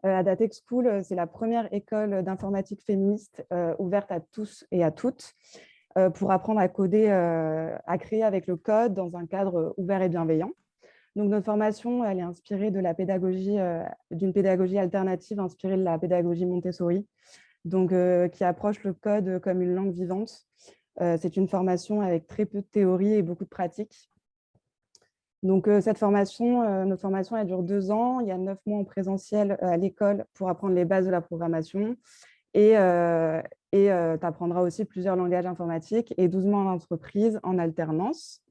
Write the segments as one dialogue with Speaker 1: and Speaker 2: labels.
Speaker 1: Adatex School, c'est la première école d'informatique féministe ouverte à tous et à toutes pour apprendre à coder, à créer avec le code dans un cadre ouvert et bienveillant. Donc, notre formation, elle est inspirée de la pédagogie, d'une pédagogie alternative inspirée de la pédagogie Montessori, donc, qui approche le code comme une langue vivante. C'est une formation avec très peu de théorie et beaucoup de pratique. Donc, notre formation, elle dure 2 ans. Il y a 9 mois en présentiel à l'école pour apprendre les bases de la programmation. Et tu apprendras aussi plusieurs langages informatiques et 12 mois en entreprise en alternance.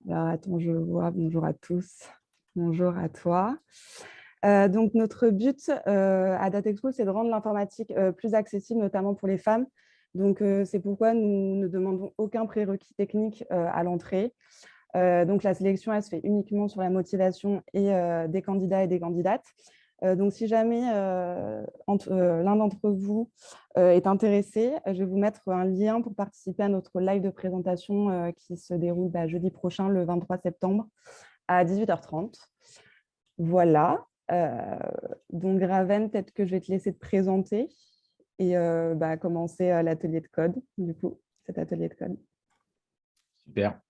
Speaker 1: Alors, attends, je vois. Bonjour à tous. Bonjour à toi. Donc, notre but à Adatex School, c'est de rendre l'informatique plus accessible, notamment pour les femmes. Donc, c'est pourquoi nous ne demandons aucun prérequis technique à l'entrée. Donc, la sélection, elle se fait uniquement sur la motivation et des candidats et des candidates. Donc, si jamais l'un d'entre vous est intéressé, je vais vous mettre un lien pour participer à notre live de présentation qui se déroule jeudi prochain, le 23 septembre, à 18h30. Voilà. Donc, Raven, peut-être que je vais te laisser te présenter et commencer l'atelier de code, du coup, cet atelier de code.
Speaker 2: Super.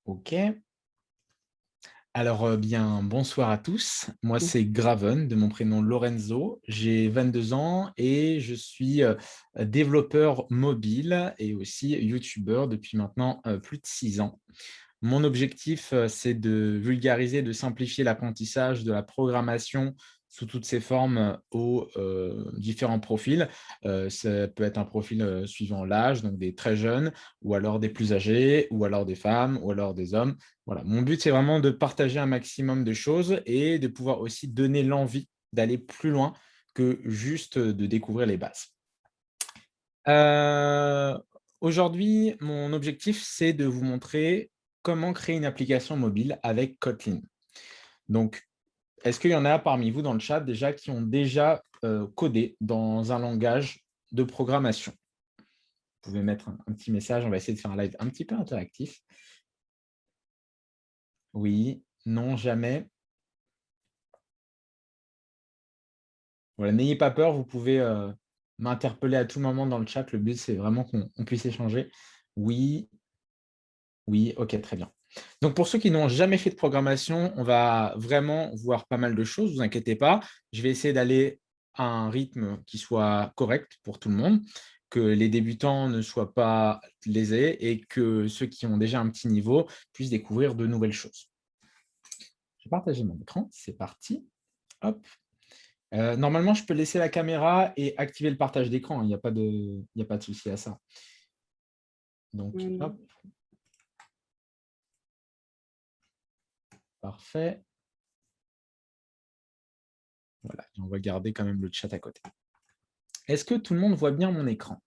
Speaker 2: OK. Alors, bien, bonsoir à tous. Moi, c'est Graven, de mon prénom Lorenzo. J'ai 22 ans et je suis développeur mobile et aussi YouTubeur depuis maintenant plus de 6 ans. Mon objectif, c'est de vulgariser, de simplifier l'apprentissage de la programmation sous toutes ses formes aux différents profils. Ça peut être un profil suivant l'âge, donc des très jeunes, ou alors des plus âgés, ou alors des femmes, ou alors des hommes. Voilà. Mon but, c'est vraiment de partager un maximum de choses et de pouvoir aussi donner l'envie d'aller plus loin que juste de découvrir les bases. Aujourd'hui, mon objectif, c'est de vous montrer comment créer une application mobile avec Kotlin. Donc, est-ce qu'il y en a parmi vous dans le chat déjà qui ont déjà codé dans un langage de programmation? Vous pouvez mettre un petit message, on va essayer de faire un live un petit peu interactif. Oui, non, jamais. Voilà, n'ayez pas peur, vous pouvez m'interpeller à tout moment dans le chat. Le but, c'est vraiment qu'on puisse échanger. Oui, oui, ok, très bien. Donc, pour ceux qui n'ont jamais fait de programmation, on va vraiment voir pas mal de choses, ne vous inquiétez pas. Je vais essayer d'aller à un rythme qui soit correct pour tout le monde, que les débutants ne soient pas lésés et que ceux qui ont déjà un petit niveau puissent découvrir de nouvelles choses. Je vais partager mon écran, c'est parti. Hop. Normalement, je peux laisser la caméra et activer le partage d'écran, il n'y a pas de souci à ça. Donc, hop. Parfait. Voilà, on va garder quand même le chat à côté. Est-ce que tout le monde voit bien mon écran?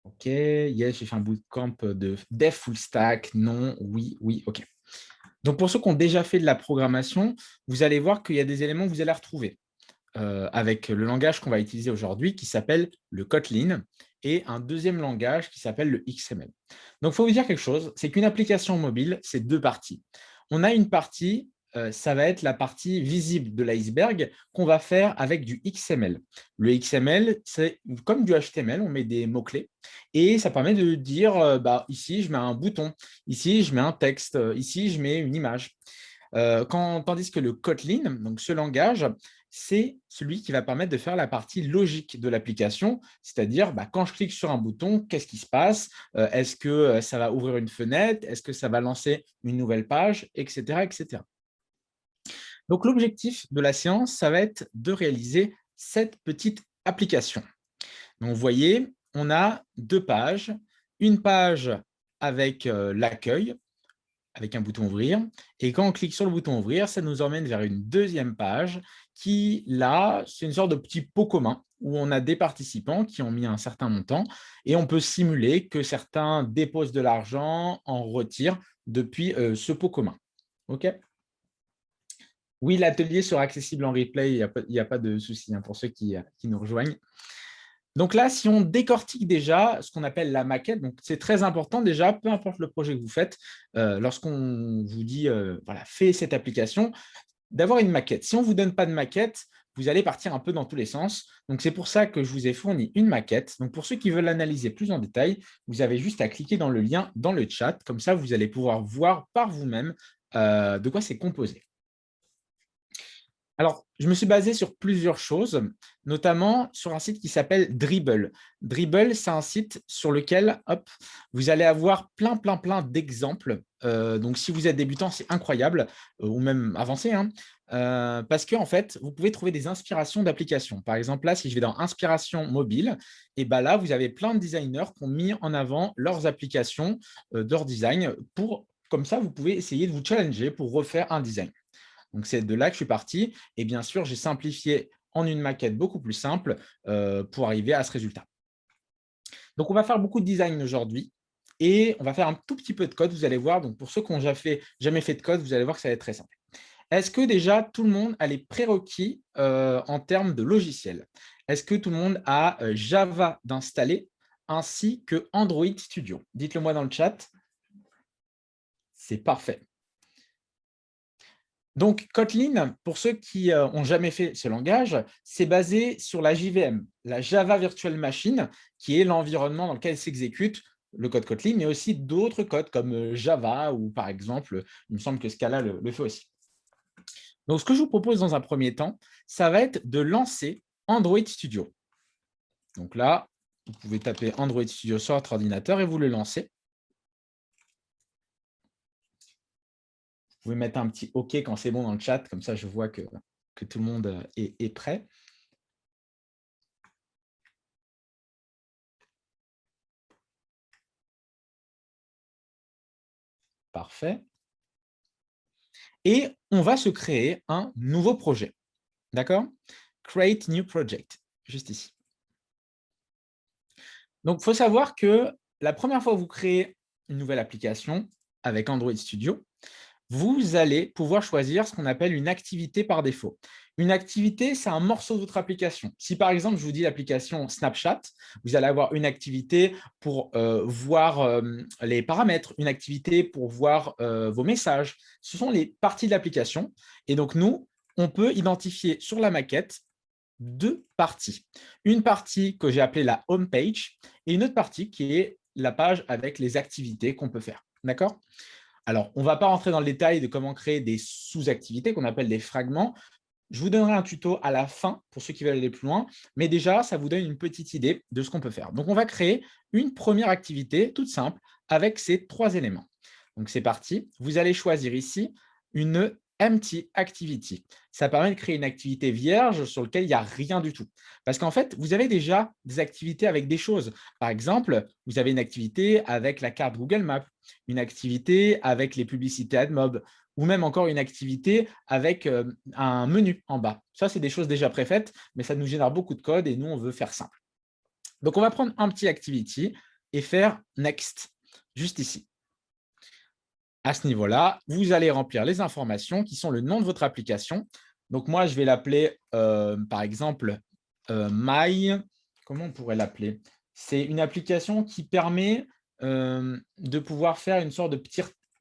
Speaker 2: OK, yes, j'ai fait un bootcamp de dev full stack. Non, oui, oui, OK. Donc, pour ceux qui ont déjà fait de la programmation, vous allez voir qu'il y a des éléments que vous allez retrouver avec le langage qu'on va utiliser aujourd'hui qui s'appelle le Kotlin et un deuxième langage qui s'appelle le XML. Donc, il faut vous dire quelque chose, c'est qu'une application mobile, c'est 2 parties. On a une partie, ça va être la partie visible de l'iceberg qu'on va faire avec du XML. Le XML, c'est comme du HTML, on met des mots-clés et ça permet de dire ici, je mets un bouton, ici, je mets un texte, ici, je mets une image. Tandis que le Kotlin, donc ce langage, c'est celui qui va permettre de faire la partie logique de l'application, c'est-à-dire quand je clique sur un bouton, qu'est-ce qui se passe? Est-ce que ça va ouvrir une fenêtre? Est-ce que ça va lancer une nouvelle page? Etc. etc. Donc, l'objectif de la séance, ça va être de réaliser cette petite application. Donc, vous voyez, on a 2 pages. Une page avec l'accueil, avec un bouton ouvrir. Et quand on clique sur le bouton ouvrir, ça nous emmène vers une deuxième page qui, là, c'est une sorte de petit pot commun où on a des participants qui ont mis un certain montant et on peut simuler que certains déposent de l'argent, en retirent depuis ce pot commun. OK? Oui, l'atelier sera accessible en replay, il n'y a pas de souci pour ceux qui nous rejoignent. Donc là, si on décortique déjà ce qu'on appelle la maquette, donc c'est très important déjà, peu importe le projet que vous faites, lorsqu'on vous dit voilà, fais cette application, d'avoir une maquette. Si on ne vous donne pas de maquette, vous allez partir un peu dans tous les sens. Donc, c'est pour ça que je vous ai fourni une maquette. Donc, pour ceux qui veulent l'analyser plus en détail, vous avez juste à cliquer dans le lien dans le chat. Comme ça, vous allez pouvoir voir par vous-même de quoi c'est composé. Alors, je me suis basé sur plusieurs choses, notamment sur un site qui s'appelle Dribbble. Dribbble, c'est un site sur lequel vous allez avoir plein d'exemples. Donc, si vous êtes débutant, c'est incroyable, ou même avancé, hein, parce qu'en fait, vous pouvez trouver des inspirations d'applications. Par exemple, là, si je vais dans Inspiration mobile, et ben là, vous avez plein de designers qui ont mis en avant leurs applications, leur design, comme ça, vous pouvez essayer de vous challenger pour refaire un design. Donc, c'est de là que je suis parti. Et bien sûr, j'ai simplifié en une maquette beaucoup plus simple pour arriver à ce résultat. Donc, on va faire beaucoup de design aujourd'hui et on va faire un tout petit peu de code, vous allez voir. Donc, pour ceux qui n'ont jamais fait de code, vous allez voir que ça va être très simple. Est-ce que déjà, tout le monde a les prérequis en termes de logiciel? Est-ce que tout le monde a Java d'installer ainsi que Android Studio? Dites-le moi dans le chat. C'est parfait. Donc, Kotlin, pour ceux qui n'ont jamais fait ce langage, c'est basé sur la JVM, la Java Virtual Machine, qui est l'environnement dans lequel s'exécute le code Kotlin, mais aussi d'autres codes comme Java ou par exemple, il me semble que Scala le fait aussi. Donc, ce que je vous propose dans un premier temps, ça va être de lancer Android Studio. Donc là, vous pouvez taper Android Studio sur votre ordinateur et vous le lancez. Vous pouvez mettre un petit OK quand c'est bon dans le chat, comme ça je vois que tout le monde est prêt. Parfait. Et on va se créer un nouveau projet. D'accord? Create new project, juste ici. Donc, il faut savoir que la première fois que vous créez une nouvelle application avec Android Studio, vous allez pouvoir choisir ce qu'on appelle une activité par défaut. Une activité, c'est un morceau de votre application. Si par exemple, je vous dis l'application Snapchat, vous allez avoir une activité pour voir les paramètres, une activité pour voir vos messages. Ce sont les parties de l'application. Et donc, nous, on peut identifier sur la maquette deux parties. Une partie que j'ai appelée la home page et une autre partie qui est la page avec les activités qu'on peut faire. D'accord? Alors, on ne va pas rentrer dans le détail de comment créer des sous-activités qu'on appelle des fragments. Je vous donnerai un tuto à la fin pour ceux qui veulent aller plus loin, mais déjà, ça vous donne une petite idée de ce qu'on peut faire. Donc, on va créer une première activité toute simple avec ces trois éléments. Donc, c'est parti. Vous allez choisir ici une empty activity. Ça permet de créer une activité vierge sur laquelle il n'y a rien du tout. Parce qu'en fait, vous avez déjà des activités avec des choses. Par exemple, vous avez une activité avec la carte Google Maps, une activité avec les publicités AdMob, ou même encore une activité avec un menu en bas. Ça, c'est des choses déjà préfaites, mais ça nous génère beaucoup de code et nous, on veut faire simple. Donc, on va prendre un petit activity et faire Next, juste ici. À ce niveau-là, vous allez remplir les informations qui sont le nom de votre application. Donc, moi, je vais l'appeler, par exemple, comment on pourrait l'appeler? C'est une application qui permet de pouvoir faire une sorte de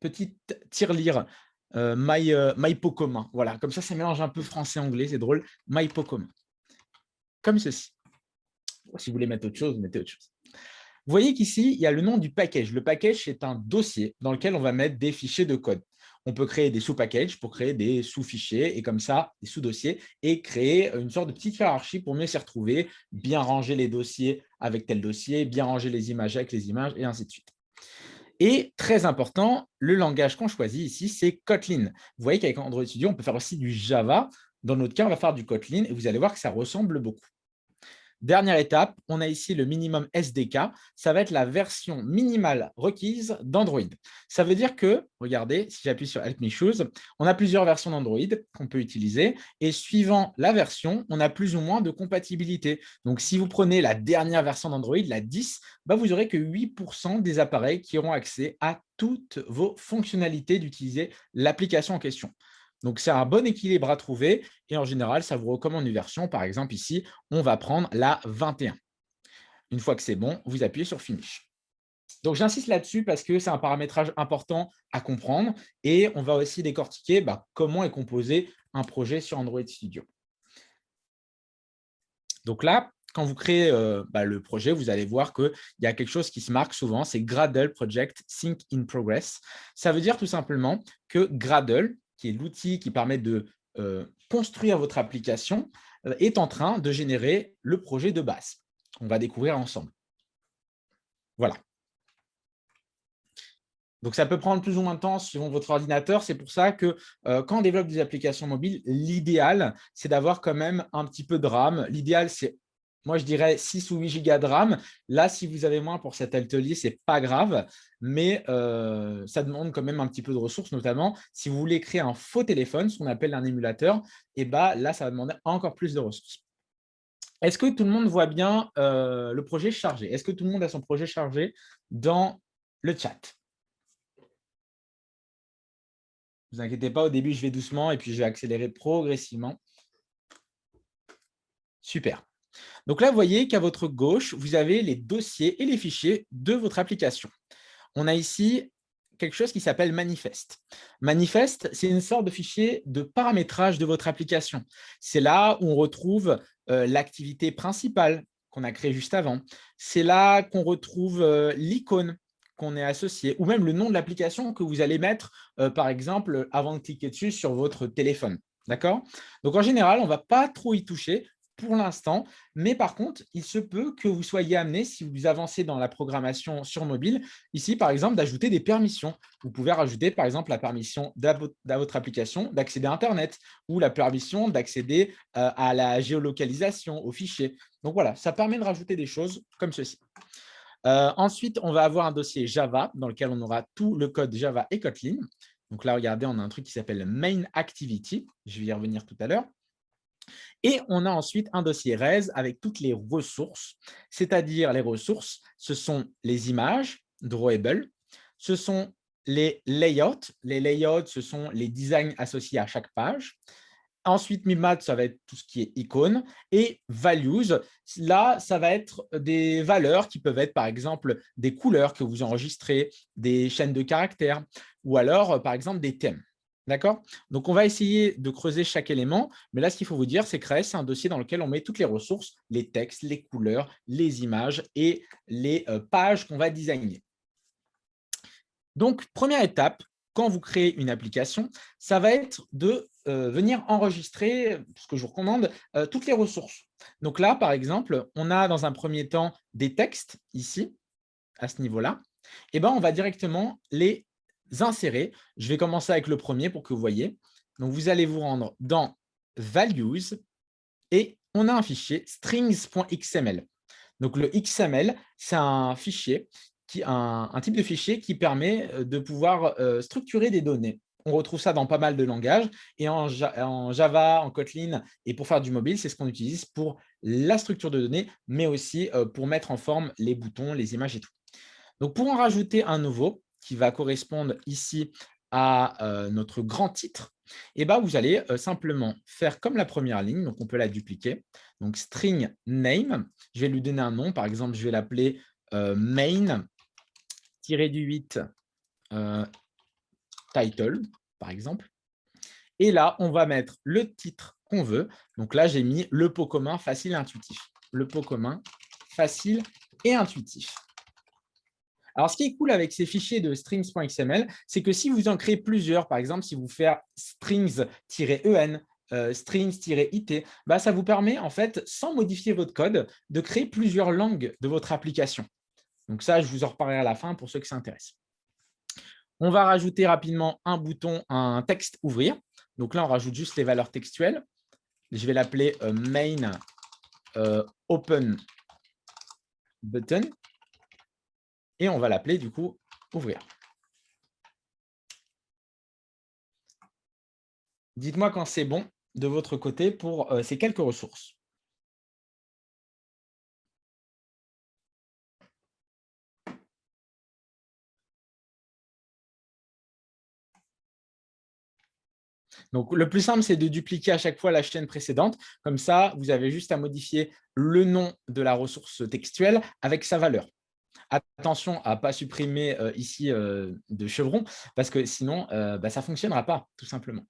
Speaker 2: petite tirelire, MyPoCommun. Voilà, comme ça mélange un peu français-anglais, c'est drôle. MyPoCommun. Comme ceci. Si vous voulez mettre autre chose, mettez autre chose. Vous voyez qu'ici, il y a le nom du package. Le package, c'est un dossier dans lequel on va mettre des fichiers de code. On peut créer des sous-packages pour créer des sous-fichiers et comme ça, des sous-dossiers et créer une sorte de petite hiérarchie pour mieux s'y retrouver, bien ranger les dossiers avec tel dossier, bien ranger les images avec les images et ainsi de suite. Et très important, le langage qu'on choisit ici, c'est Kotlin. Vous voyez qu'avec Android Studio, on peut faire aussi du Java. Dans notre cas, on va faire du Kotlin et vous allez voir que ça ressemble beaucoup. Dernière étape, on a ici le minimum SDK. Ça va être la version minimale requise d'Android. Ça veut dire que, regardez, si j'appuie sur Help Me Choose, on a plusieurs versions d'Android qu'on peut utiliser. Et suivant la version, on a plus ou moins de compatibilité. Donc, si vous prenez la dernière version d'Android, la 10, vous n'aurez que 8% des appareils qui auront accès à toutes vos fonctionnalités d'utiliser l'application en question. Donc, c'est un bon équilibre à trouver et en général, ça vous recommande une version. Par exemple, ici, on va prendre la 21. Une fois que c'est bon, vous appuyez sur Finish. Donc, j'insiste là-dessus parce que c'est un paramétrage important à comprendre et on va aussi décortiquer comment est composé un projet sur Android Studio. Donc là, quand vous créez le projet, vous allez voir qu'il y a quelque chose qui se marque souvent, c'est Gradle Project Sync in Progress. Ça veut dire tout simplement que Gradle, qui est l'outil qui permet de construire votre application, est en train de générer le projet de base. On va découvrir ensemble. Voilà. Donc, ça peut prendre plus ou moins de temps selon votre ordinateur. C'est pour ça que quand on développe des applications mobiles, l'idéal, c'est d'avoir quand même un petit peu de RAM. L'idéal, c'est, moi, je dirais 6 ou 8 gigas de RAM. Là, si vous avez moins pour cet atelier, ce n'est pas grave, mais ça demande quand même un petit peu de ressources, notamment si vous voulez créer un faux téléphone, ce qu'on appelle un émulateur, et là, ça va demander encore plus de ressources. Est-ce que tout le monde voit bien le projet chargé? Est-ce que tout le monde a son projet chargé dans le chat? Ne vous inquiétez pas, au début, je vais doucement et puis je vais accélérer progressivement. Super. Donc là, vous voyez qu'à votre gauche, vous avez les dossiers et les fichiers de votre application. On a ici quelque chose qui s'appelle manifeste. Manifeste, c'est une sorte de fichier de paramétrage de votre application. C'est là où on retrouve l'activité principale qu'on a créée juste avant. C'est là qu'on retrouve l'icône qu'on est associé, ou même le nom de l'application que vous allez mettre, par exemple, avant de cliquer dessus sur votre téléphone. D'accord? Donc, en général, on ne va pas trop y toucher pour l'instant, mais par contre, il se peut que vous soyez amené, si vous avancez dans la programmation sur mobile, ici, par exemple, d'ajouter des permissions. Vous pouvez rajouter, par exemple, la permission à votre application d'accéder à Internet ou la permission d'accéder à la géolocalisation, aux fichiers. Donc, voilà, ça permet de rajouter des choses comme ceci. Ensuite, on va avoir un dossier Java dans lequel on aura tout le code Java et Kotlin. Donc là, regardez, on a un truc qui s'appelle Main Activity. Je vais y revenir tout à l'heure. Et on a ensuite un dossier RES avec toutes les ressources, c'est-à-dire les ressources, ce sont les images, drawable, ce sont les layouts. Les layouts, ce sont les designs associés à chaque page. Ensuite, Mimad, ça va être tout ce qui est icône. Et values, là, ça va être des valeurs qui peuvent être, par exemple, des couleurs que vous enregistrez, des chaînes de caractères, ou alors, par exemple, des thèmes. D'accord? Donc, on va essayer de creuser chaque élément. Mais là, ce qu'il faut vous dire, c'est que REST, c'est un dossier dans lequel on met toutes les ressources, les textes, les couleurs, les images et les pages qu'on va designer. Donc, première étape, quand vous créez une application, ça va être de venir enregistrer, ce que je vous recommande, toutes les ressources. Donc là, par exemple, on a dans un premier temps des textes ici, à ce niveau-là. Et on va directement les insérer. Je vais commencer avec le premier pour que vous voyez. Donc, vous allez vous rendre dans Values et on a un fichier strings.xml. Donc, le XML, c'est un fichier, un type de fichier qui permet de pouvoir structurer des données. On retrouve ça dans pas mal de langages et en Java, en Kotlin et pour faire du mobile, c'est ce qu'on utilise pour la structure de données, mais aussi pour mettre en forme les boutons, les images et tout. Donc, pour en rajouter un nouveau qui va correspondre ici à notre grand titre, vous allez simplement faire comme la première ligne. Donc, on peut la dupliquer. Donc, string name, je vais lui donner un nom. Par exemple, je vais l'appeler main-8 title, par exemple. Et là, on va mettre le titre qu'on veut. Donc là, j'ai mis le pot commun facile et intuitif. Le pot commun facile et intuitif. Alors, ce qui est cool avec ces fichiers de strings.xml, c'est que si vous en créez plusieurs, par exemple, si vous faites strings-en, strings-it, ça vous permet, en fait, sans modifier votre code, de créer plusieurs langues de votre application. Donc ça, je vous en reparlerai à la fin pour ceux qui s'intéressent. On va rajouter rapidement un bouton, un texte ouvrir. Donc là, on rajoute juste les valeurs textuelles. Je vais l'appeler main open button. Et on va l'appeler du coup ouvrir. Dites-moi quand c'est bon de votre côté pour ces quelques ressources. Donc, le plus simple, c'est de dupliquer à chaque fois la chaîne précédente. Comme ça, vous avez juste à modifier le nom de la ressource textuelle avec sa valeur. Attention à ne pas supprimer ici de chevron, parce que sinon, ça ne fonctionnera pas, tout simplement.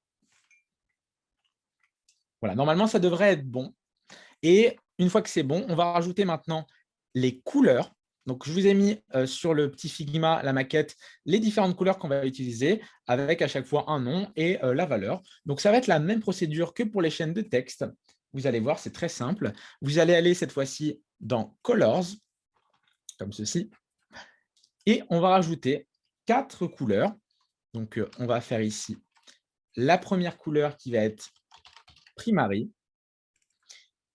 Speaker 2: Voilà, normalement, ça devrait être bon. Et une fois que c'est bon, on va rajouter maintenant les couleurs. Donc, je vous ai mis sur le petit Figma, la maquette, les différentes couleurs qu'on va utiliser avec à chaque fois un nom et la valeur. Donc, ça va être la même procédure que pour les chaînes de texte. Vous allez voir, c'est très simple. Vous allez aller cette fois-ci dans Colors, comme ceci. Et on va rajouter 4 couleurs. Donc, on va faire ici la première couleur qui va être Primary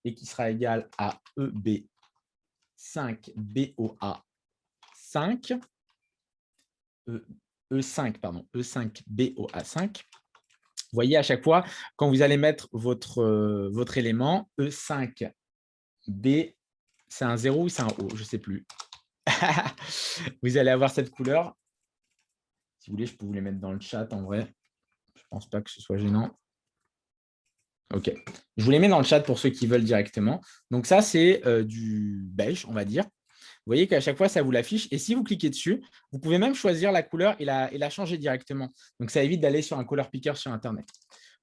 Speaker 2: et qui sera égale à EB5BOA5, E5BOA5. Vous voyez, à chaque fois, quand vous allez mettre votre élément, E5B, c'est un 0 ou c'est un O, je ne sais plus. Vous allez avoir cette couleur. Si vous voulez, je peux vous les mettre dans le chat en vrai. Je ne pense pas que ce soit gênant. OK. Je vous les mets dans le chat pour ceux qui veulent directement. Donc ça, c'est du beige, on va dire. Vous voyez qu'à chaque fois, ça vous l'affiche. Et si vous cliquez dessus, vous pouvez même choisir la couleur et la changer directement. Donc, ça évite d'aller sur un color picker sur Internet.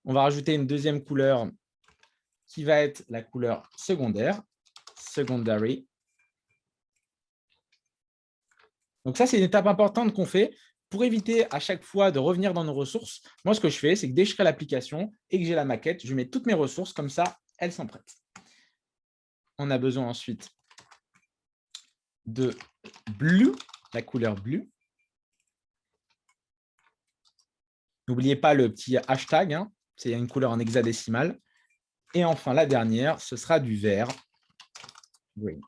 Speaker 2: On va rajouter une deuxième couleur qui va être la couleur secondaire, secondary. Donc ça, c'est une étape importante qu'on fait pour éviter à chaque fois de revenir dans nos ressources. Moi, ce que je fais, c'est que dès que je crée l'application et que j'ai la maquette, je mets toutes mes ressources, comme ça, elles sont prêtes. On a besoin ensuite de blue, la couleur bleu. N'oubliez pas le petit hashtag, hein, c'est une couleur en hexadécimal. Et enfin, la dernière, ce sera du vert, green.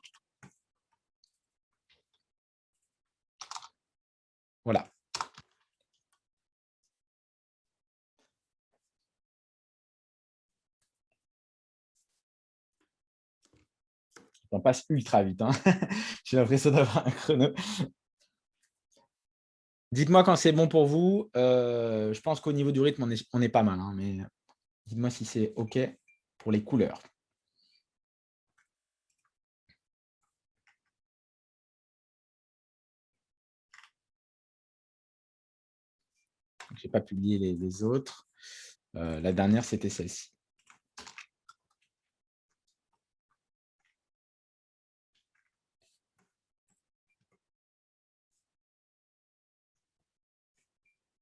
Speaker 2: Voilà. On passe ultra vite. Hein. J'ai l'impression d'avoir un chrono. Dites-moi quand c'est bon pour vous. Je pense qu'au niveau du rythme, on est pas mal. Hein, mais dites-moi si c'est OK pour les couleurs. Je n'ai pas publié les autres. La dernière, c'était celle-ci.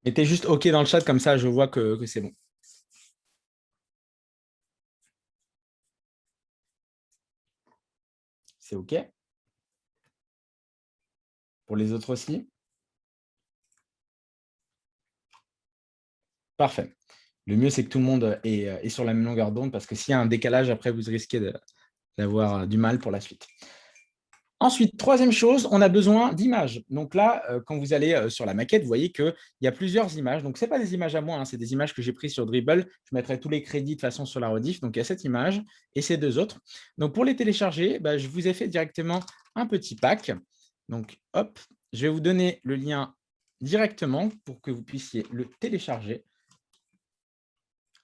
Speaker 2: Mettez juste OK dans le chat, comme ça, je vois que c'est bon. C'est OK. Pour les autres aussi. Parfait. Le mieux, c'est que tout le monde est sur la même longueur d'onde, parce que s'il y a un décalage, après, vous risquez d'avoir du mal pour la suite. Ensuite, troisième chose, on a besoin d'images. Donc là, quand vous allez sur la maquette, vous voyez qu'il y a plusieurs images. Donc, ce n'est pas des images à moi, hein, c'est des images que j'ai prises sur Dribbble. Je mettrai tous les crédits de façon sur la rediff. Donc, il y a cette image et ces deux autres. Donc, pour les télécharger, je vous ai fait directement un petit pack. Donc, hop, je vais vous donner le lien directement pour que vous puissiez le télécharger.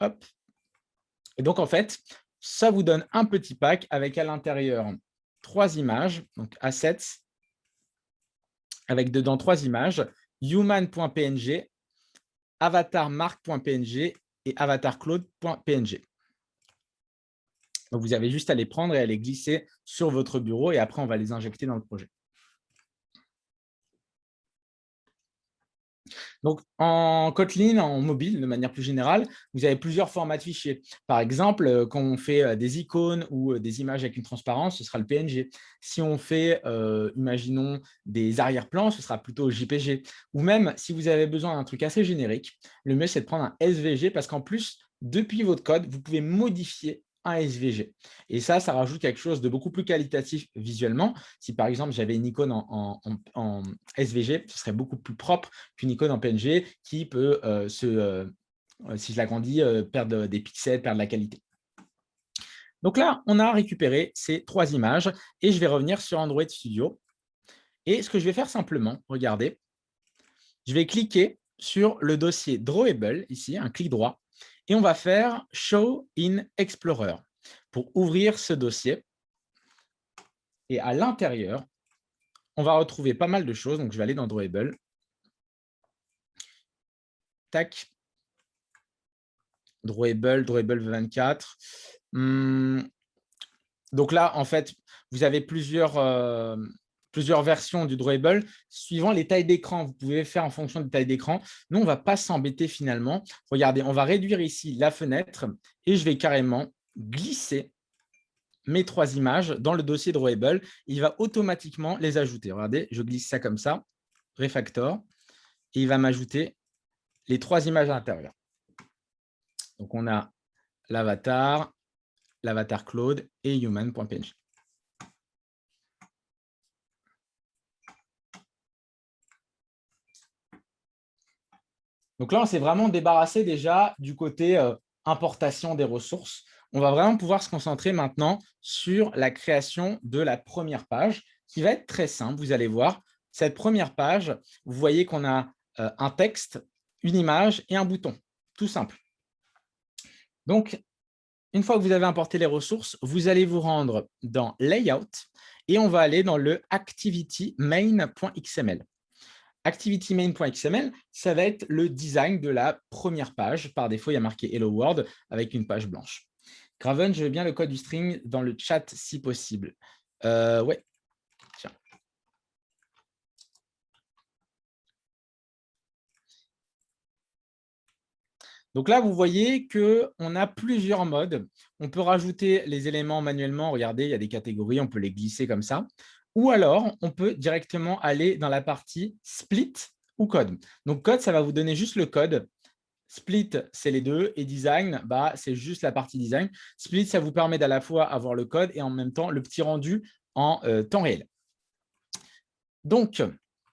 Speaker 2: Hop. Et donc, en fait, ça vous donne un petit pack avec à l'intérieur 3 images, donc assets, avec dedans 3 images, human.png, avatarmark.png et avatarcloud.png. Donc, vous avez juste à les prendre et à les glisser sur votre bureau et après, on va les injecter dans le projet. Donc, en Kotlin, en mobile, de manière plus générale, vous avez plusieurs formats de fichiers. Par exemple, quand on fait des icônes ou des images avec une transparence, ce sera le PNG. Si on fait, imaginons, des arrière-plans, ce sera plutôt JPG. Ou même, si vous avez besoin d'un truc assez générique, le mieux, c'est de prendre un SVG parce qu'en plus, depuis votre code, vous pouvez modifier un SVG. Et ça rajoute quelque chose de beaucoup plus qualitatif visuellement. Si par exemple, j'avais une icône en SVG, ce serait beaucoup plus propre qu'une icône en PNG qui peut, si je l'agrandis, perdre des pixels, perdre la qualité. Donc là, on a récupéré ces 3 images et je vais revenir sur Android Studio. Et ce que je vais faire simplement, regardez, je vais cliquer sur le dossier Drawable, ici, un clic droit, Et on va faire Show in Explorer pour ouvrir ce dossier. Et à l'intérieur, on va retrouver pas mal de choses. Donc, je vais aller dans Drawable. Tac. Drawable 24. Donc là, en fait, vous avez plusieurs versions du Drawable. Suivant les tailles d'écran, vous pouvez faire en fonction des tailles d'écran. Nous, on ne va pas s'embêter finalement. Regardez, on va réduire ici la fenêtre et je vais carrément glisser mes 3 images dans le dossier Drawable. Il va automatiquement les ajouter. Regardez, je glisse ça comme ça, refactor, et il va m'ajouter les 3 images à l'intérieur. Donc, on a l'avatar Claude et human.png. Donc là, on s'est vraiment débarrassé déjà du côté importation des ressources. On va vraiment pouvoir se concentrer maintenant sur la création de la première page qui va être très simple. Vous allez voir, cette première page, vous voyez qu'on a un texte, une image et un bouton. Tout simple. Donc, une fois que vous avez importé les ressources, vous allez vous rendre dans Layout et on va aller dans le activitymain.xml. Activitymain.xml, ça va être le design de la première page. Par défaut, il y a marqué Hello World avec une page blanche. Graven, je veux bien le code du string dans le chat si possible. Ouais. Tiens. Donc là, vous voyez qu'on a plusieurs modes. On peut rajouter les éléments manuellement. Regardez, il y a des catégories, on peut les glisser comme ça. Ou alors, on peut directement aller dans la partie split ou code. Donc, code, ça va vous donner juste le code. Split, c'est les deux. Et design, c'est juste la partie design. Split, ça vous permet d'à la fois avoir le code et en même temps le petit rendu en temps réel. Donc,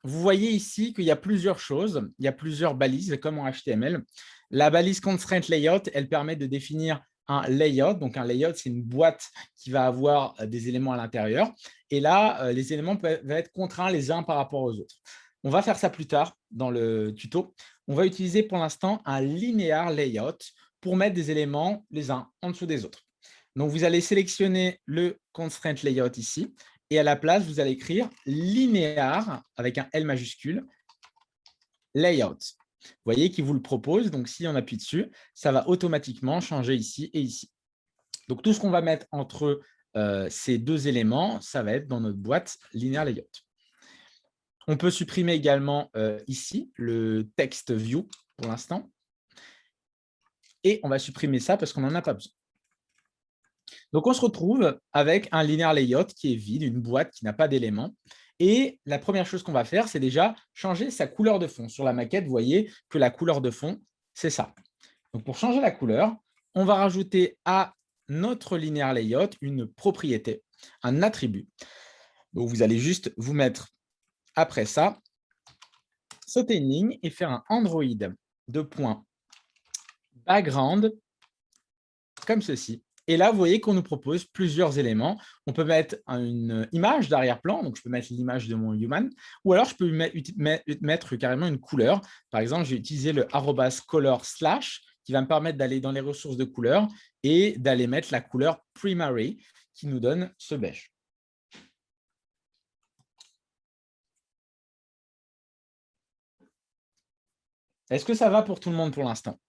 Speaker 2: vous voyez ici qu'il y a plusieurs choses. Il y a plusieurs balises comme en HTML. La balise constraint layout, elle permet de définir un layout. Donc, un layout, c'est une boîte qui va avoir des éléments à l'intérieur. Et là, les éléments peuvent être contraints les uns par rapport aux autres. On va faire ça plus tard dans le tuto. On va utiliser pour l'instant un linear layout pour mettre des éléments les uns en dessous des autres. Donc, vous allez sélectionner le constraint layout ici. Et à la place, vous allez écrire linéaire avec un L majuscule, layout. Vous voyez qu'il vous le propose. Donc, si on appuie dessus, ça va automatiquement changer ici et ici. Donc, tout ce qu'on va mettre entre ces deux éléments, ça va être dans notre boîte linéaire layout. On peut supprimer également ici le text view pour l'instant. Et on va supprimer ça parce qu'on n'en a pas besoin. Donc, on se retrouve avec un linear layout qui est vide, une boîte qui n'a pas d'éléments. Et la première chose qu'on va faire, c'est déjà changer sa couleur de fond. Sur la maquette, vous voyez que la couleur de fond, c'est ça. Donc, pour changer la couleur, on va rajouter à notre linear layout une propriété, un attribut. Donc, vous allez juste vous mettre après ça, sauter une ligne et faire un Android de point background comme ceci. Et là, vous voyez qu'on nous propose plusieurs éléments. On peut mettre une image d'arrière-plan, donc je peux mettre l'image de mon human, ou alors je peux mettre carrément une couleur. Par exemple, j'ai utilisé le @color/ qui va me permettre d'aller dans les ressources de couleurs et d'aller mettre la couleur primary qui nous donne ce beige. Est-ce que ça va pour tout le monde pour l'instant?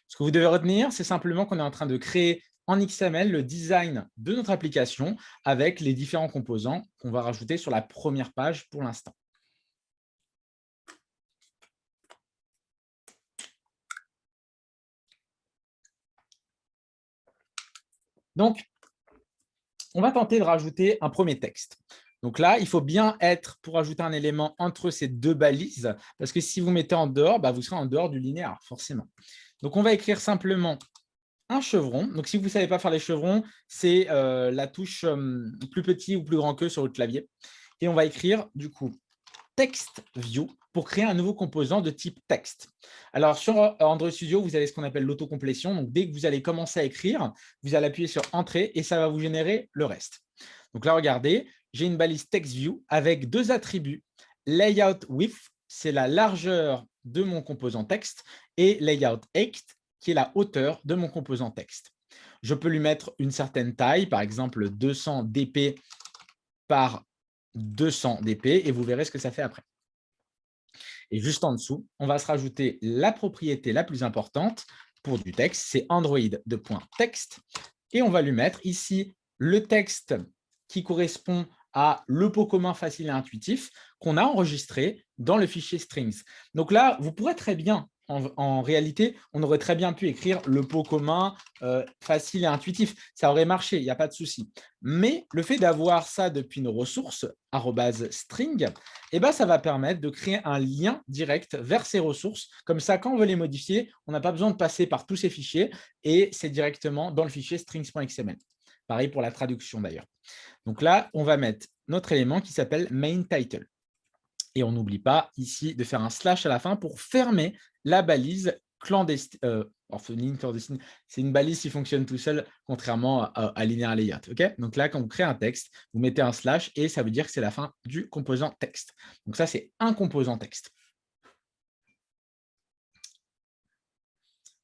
Speaker 2: Ce que vous devez retenir, c'est simplement qu'on est en train de créer en XML le design de notre application avec les différents composants qu'on va rajouter sur la première page pour l'instant. Donc, on va tenter de rajouter un premier texte. Donc là, il faut bien être pour ajouter un élément entre ces deux balises, parce que si vous mettez en dehors, vous serez en dehors du linéaire, forcément. Donc, on va écrire simplement un chevron. Donc, si vous ne savez pas faire les chevrons, c'est la touche plus petit ou plus grand que sur votre clavier. Et on va écrire, du coup, text view pour créer un nouveau composant de type texte. Alors, sur Android Studio, vous avez ce qu'on appelle l'autocomplétion. Donc, dès que vous allez commencer à écrire, vous allez appuyer sur Entrée et ça va vous générer le reste. Donc là, regardez, j'ai une balise text view avec deux attributs. Layout width, c'est la largeur de mon composant texte, et layout height, qui est la hauteur de mon composant texte. Je peux lui mettre une certaine taille, par exemple 200 dp par 200 dp, et vous verrez ce que ça fait après. Et juste en dessous, on va se rajouter la propriété la plus importante pour du texte, c'est Android.text. Et on va lui mettre ici le texte qui correspond à le pot commun facile et intuitif qu'on a enregistré dans le fichier strings. Donc là, vous pourrez très bien, en réalité, on aurait très bien pu écrire le pot commun facile et intuitif. Ça aurait marché, il n'y a pas de souci. Mais le fait d'avoir ça depuis nos ressources, @string, eh ben, ça va permettre de créer un lien direct vers ces ressources. Comme ça, quand on veut les modifier, on n'a pas besoin de passer par tous ces fichiers et c'est directement dans le fichier strings.xml. Pareil pour la traduction d'ailleurs. Donc là, on va mettre notre élément qui s'appelle main_title. Et on n'oublie pas ici de faire un slash à la fin pour fermer la balise clandestine. Orpheline, clandestine, c'est une balise qui fonctionne tout seul, contrairement à linear layout. Okay, donc là, quand vous créez un texte, vous mettez un slash et ça veut dire que c'est la fin du composant texte. Donc ça, c'est un composant texte.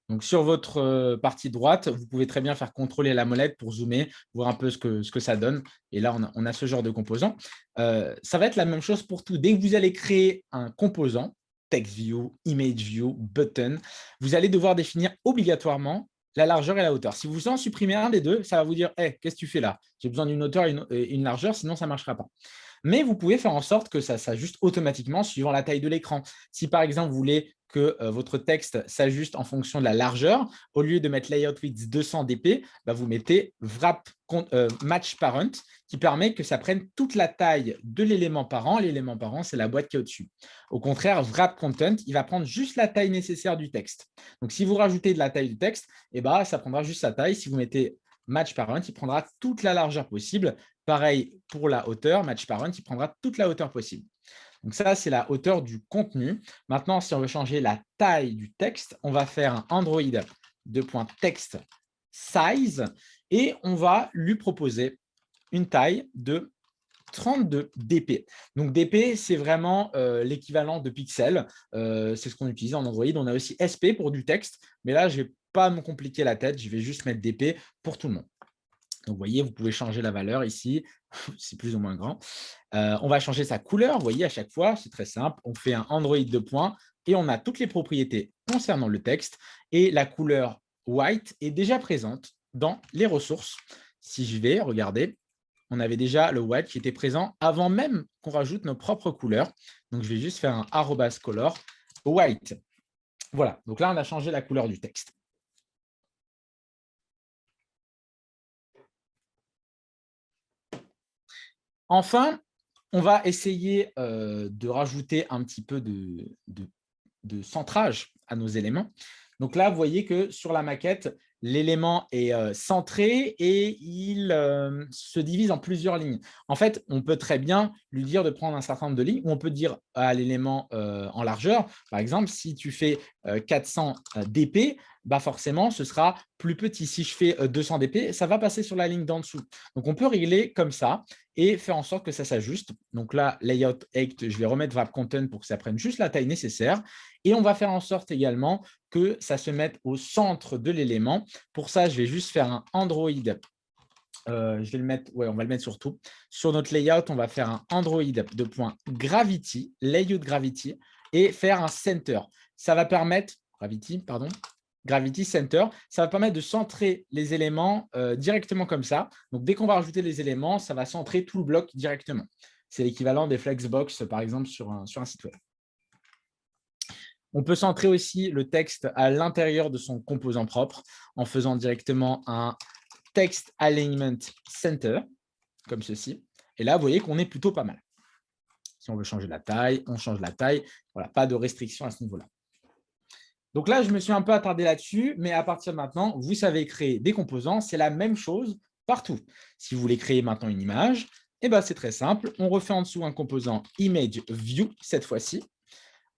Speaker 2: Donc, sur votre partie droite, vous pouvez très bien faire contrôler la molette pour zoomer, voir un peu ce que ça donne. Et là, on a ce genre de composant. Ça va être la même chose pour tout. Dès que vous allez créer un composant, text view, image view, button, vous allez devoir définir obligatoirement la largeur et la hauteur. Si vous en supprimez un des deux, ça va vous dire hey, « qu'est-ce que tu fais là? J'ai besoin d'une hauteur et une largeur, sinon ça ne marchera pas. » Mais vous pouvez faire en sorte que ça s'ajuste automatiquement suivant la taille de l'écran. Si par exemple, vous voulez que votre texte s'ajuste en fonction de la largeur, au lieu de mettre layout width 200 dp, vous mettez wrap match parent qui permet que ça prenne toute la taille de l'élément parent. L'élément parent, c'est la boîte qui est au-dessus. Au contraire, wrap content, il va prendre juste la taille nécessaire du texte. Donc, si vous rajoutez de la taille du texte, ça prendra juste sa taille. Si vous mettez match parent, il prendra toute la largeur possible. Pareil pour la hauteur, match parent, il prendra toute la hauteur possible. Donc ça, c'est la hauteur du contenu. Maintenant, si on veut changer la taille du texte, on va faire un Android.text size et on va lui proposer une taille de 32 dp. Donc dp, c'est vraiment l'équivalent de pixels. C'est ce qu'on utilise en Android. On a aussi sp pour du texte, mais là, je ne vais pas me compliquer la tête. Je vais juste mettre dp pour tout le monde. Donc, vous voyez, vous pouvez changer la valeur ici. C'est plus ou moins grand. On va changer sa couleur. Vous voyez, à chaque fois, c'est très simple. On fait un Android 2 points et on a toutes les propriétés concernant le texte. Et la couleur white est déjà présente dans les ressources. Si je vais, regardez, on avait déjà le white qui était présent avant même qu'on rajoute nos propres couleurs. Donc, je vais juste faire un @color white. Voilà. Donc là, on a changé la couleur du texte. Enfin, on va essayer de rajouter un petit peu de centrage à nos éléments. Donc là, vous voyez que sur la maquette, l'élément est centré et il se divise en plusieurs lignes. En fait, on peut très bien lui dire de prendre un certain nombre de lignes ou on peut dire à l'élément en largeur, par exemple, si tu fais 400 dp, forcément, ce sera plus petit. Si je fais 200 dp, ça va passer sur la ligne d'en dessous. Donc, on peut régler comme ça et faire en sorte que ça s'ajuste. Donc là, layout 8, je vais remettre wrap content pour que ça prenne juste la taille nécessaire. Et on va faire en sorte également que ça se mette au centre de l'élément. Pour ça, je vais juste faire un Android. Je vais le mettre, on va le mettre sur tout. Sur notre layout, on va faire un Android de point gravity, layout gravity, et faire un center. Ça va permettre, gravity center, ça va permettre de centrer les éléments directement comme ça. Donc, dès qu'on va rajouter les éléments, ça va centrer tout le bloc directement. C'est l'équivalent des Flexbox, par exemple, sur un site web. On peut centrer aussi le texte à l'intérieur de son composant propre en faisant directement un Text Alignment Center, comme ceci. Et là, vous voyez qu'on est plutôt pas mal. Si on veut changer la taille, on change la taille. Voilà, pas de restriction à ce niveau-là. Donc là, je me suis un peu attardé là-dessus, mais à partir de maintenant, vous savez créer des composants. C'est la même chose partout. Si vous voulez créer maintenant une image, c'est très simple. On refait en dessous un composant Image View cette fois-ci.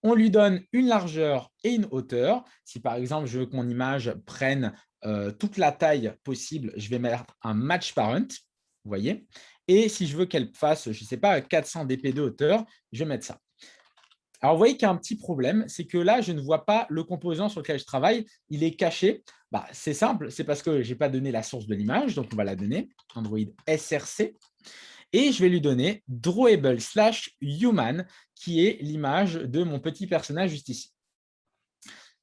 Speaker 2: On lui donne une largeur et une hauteur. Si par exemple, je veux que mon image prenne toute la taille possible, je vais mettre un match parent, vous voyez. Et si je veux qu'elle fasse, je ne sais pas, 400 dp de hauteur, je vais mettre ça. Alors, vous voyez qu'il y a un petit problème, c'est que là, je ne vois pas le composant sur lequel je travaille, il est caché. Bah, c'est simple, c'est parce que je n'ai pas donné la source de l'image, donc on va la donner, Android SRC, et je vais lui donner drawable/human, qui est l'image de mon petit personnage juste ici.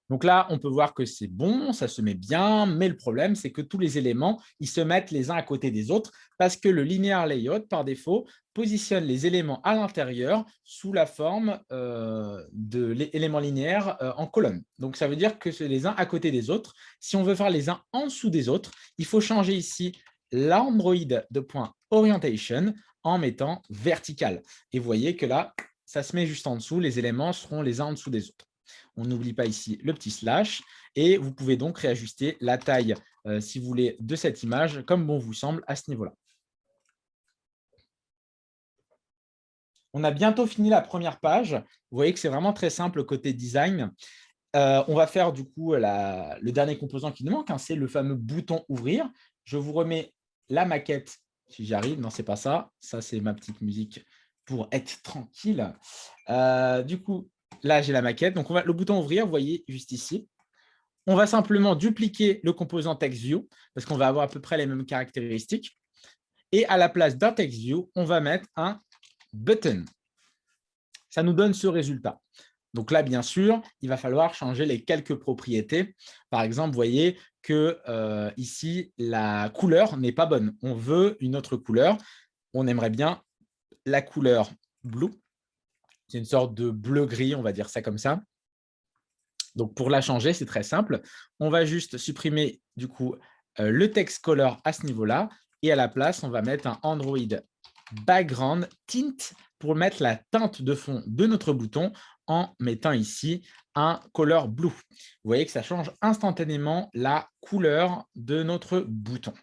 Speaker 2: Donc là, on peut voir que c'est bon, ça se met bien, mais le problème, c'est que tous les éléments, ils se mettent les uns à côté des autres parce que le linear layout, par défaut, positionne les éléments à l'intérieur sous la forme de l'élément linéaire en colonne. Donc, ça veut dire que c'est les uns à côté des autres. Si on veut faire les uns en dessous des autres, il faut changer ici l'Android de point orientation en mettant vertical. Et vous voyez que là, ça se met juste en dessous, les éléments seront les uns en dessous des autres. On n'oublie pas ici le petit slash et vous pouvez donc réajuster la taille, si vous voulez, de cette image comme bon vous semble à ce niveau-là. On a bientôt fini la première page. Vous voyez que c'est vraiment très simple côté design. On va faire du coup le dernier composant qui nous manque, hein, c'est le fameux bouton ouvrir. Je vous remets la maquette si j'y arrive. Non, ce n'est pas ça. Ça, c'est ma petite musique pour être tranquille. Du coup, là, j'ai la maquette. Donc, le bouton ouvrir, vous voyez juste ici. On va simplement dupliquer le composant TextView parce qu'on va avoir à peu près les mêmes caractéristiques. Et à la place d'un TextView, on va mettre un button. Ça nous donne ce résultat. Donc là, bien sûr, il va falloir changer les quelques propriétés. Par exemple, vous voyez que ici, la couleur n'est pas bonne. On veut une autre couleur. On aimerait bien la couleur blue. C'est une sorte de bleu-gris, on va dire ça comme ça. Donc, pour la changer, c'est très simple. On va juste supprimer du coup le text color à ce niveau-là. Et à la place, on va mettre un Android background tint pour mettre la teinte de fond de notre bouton en mettant ici un color blue. Vous voyez que ça change instantanément la couleur de notre bouton.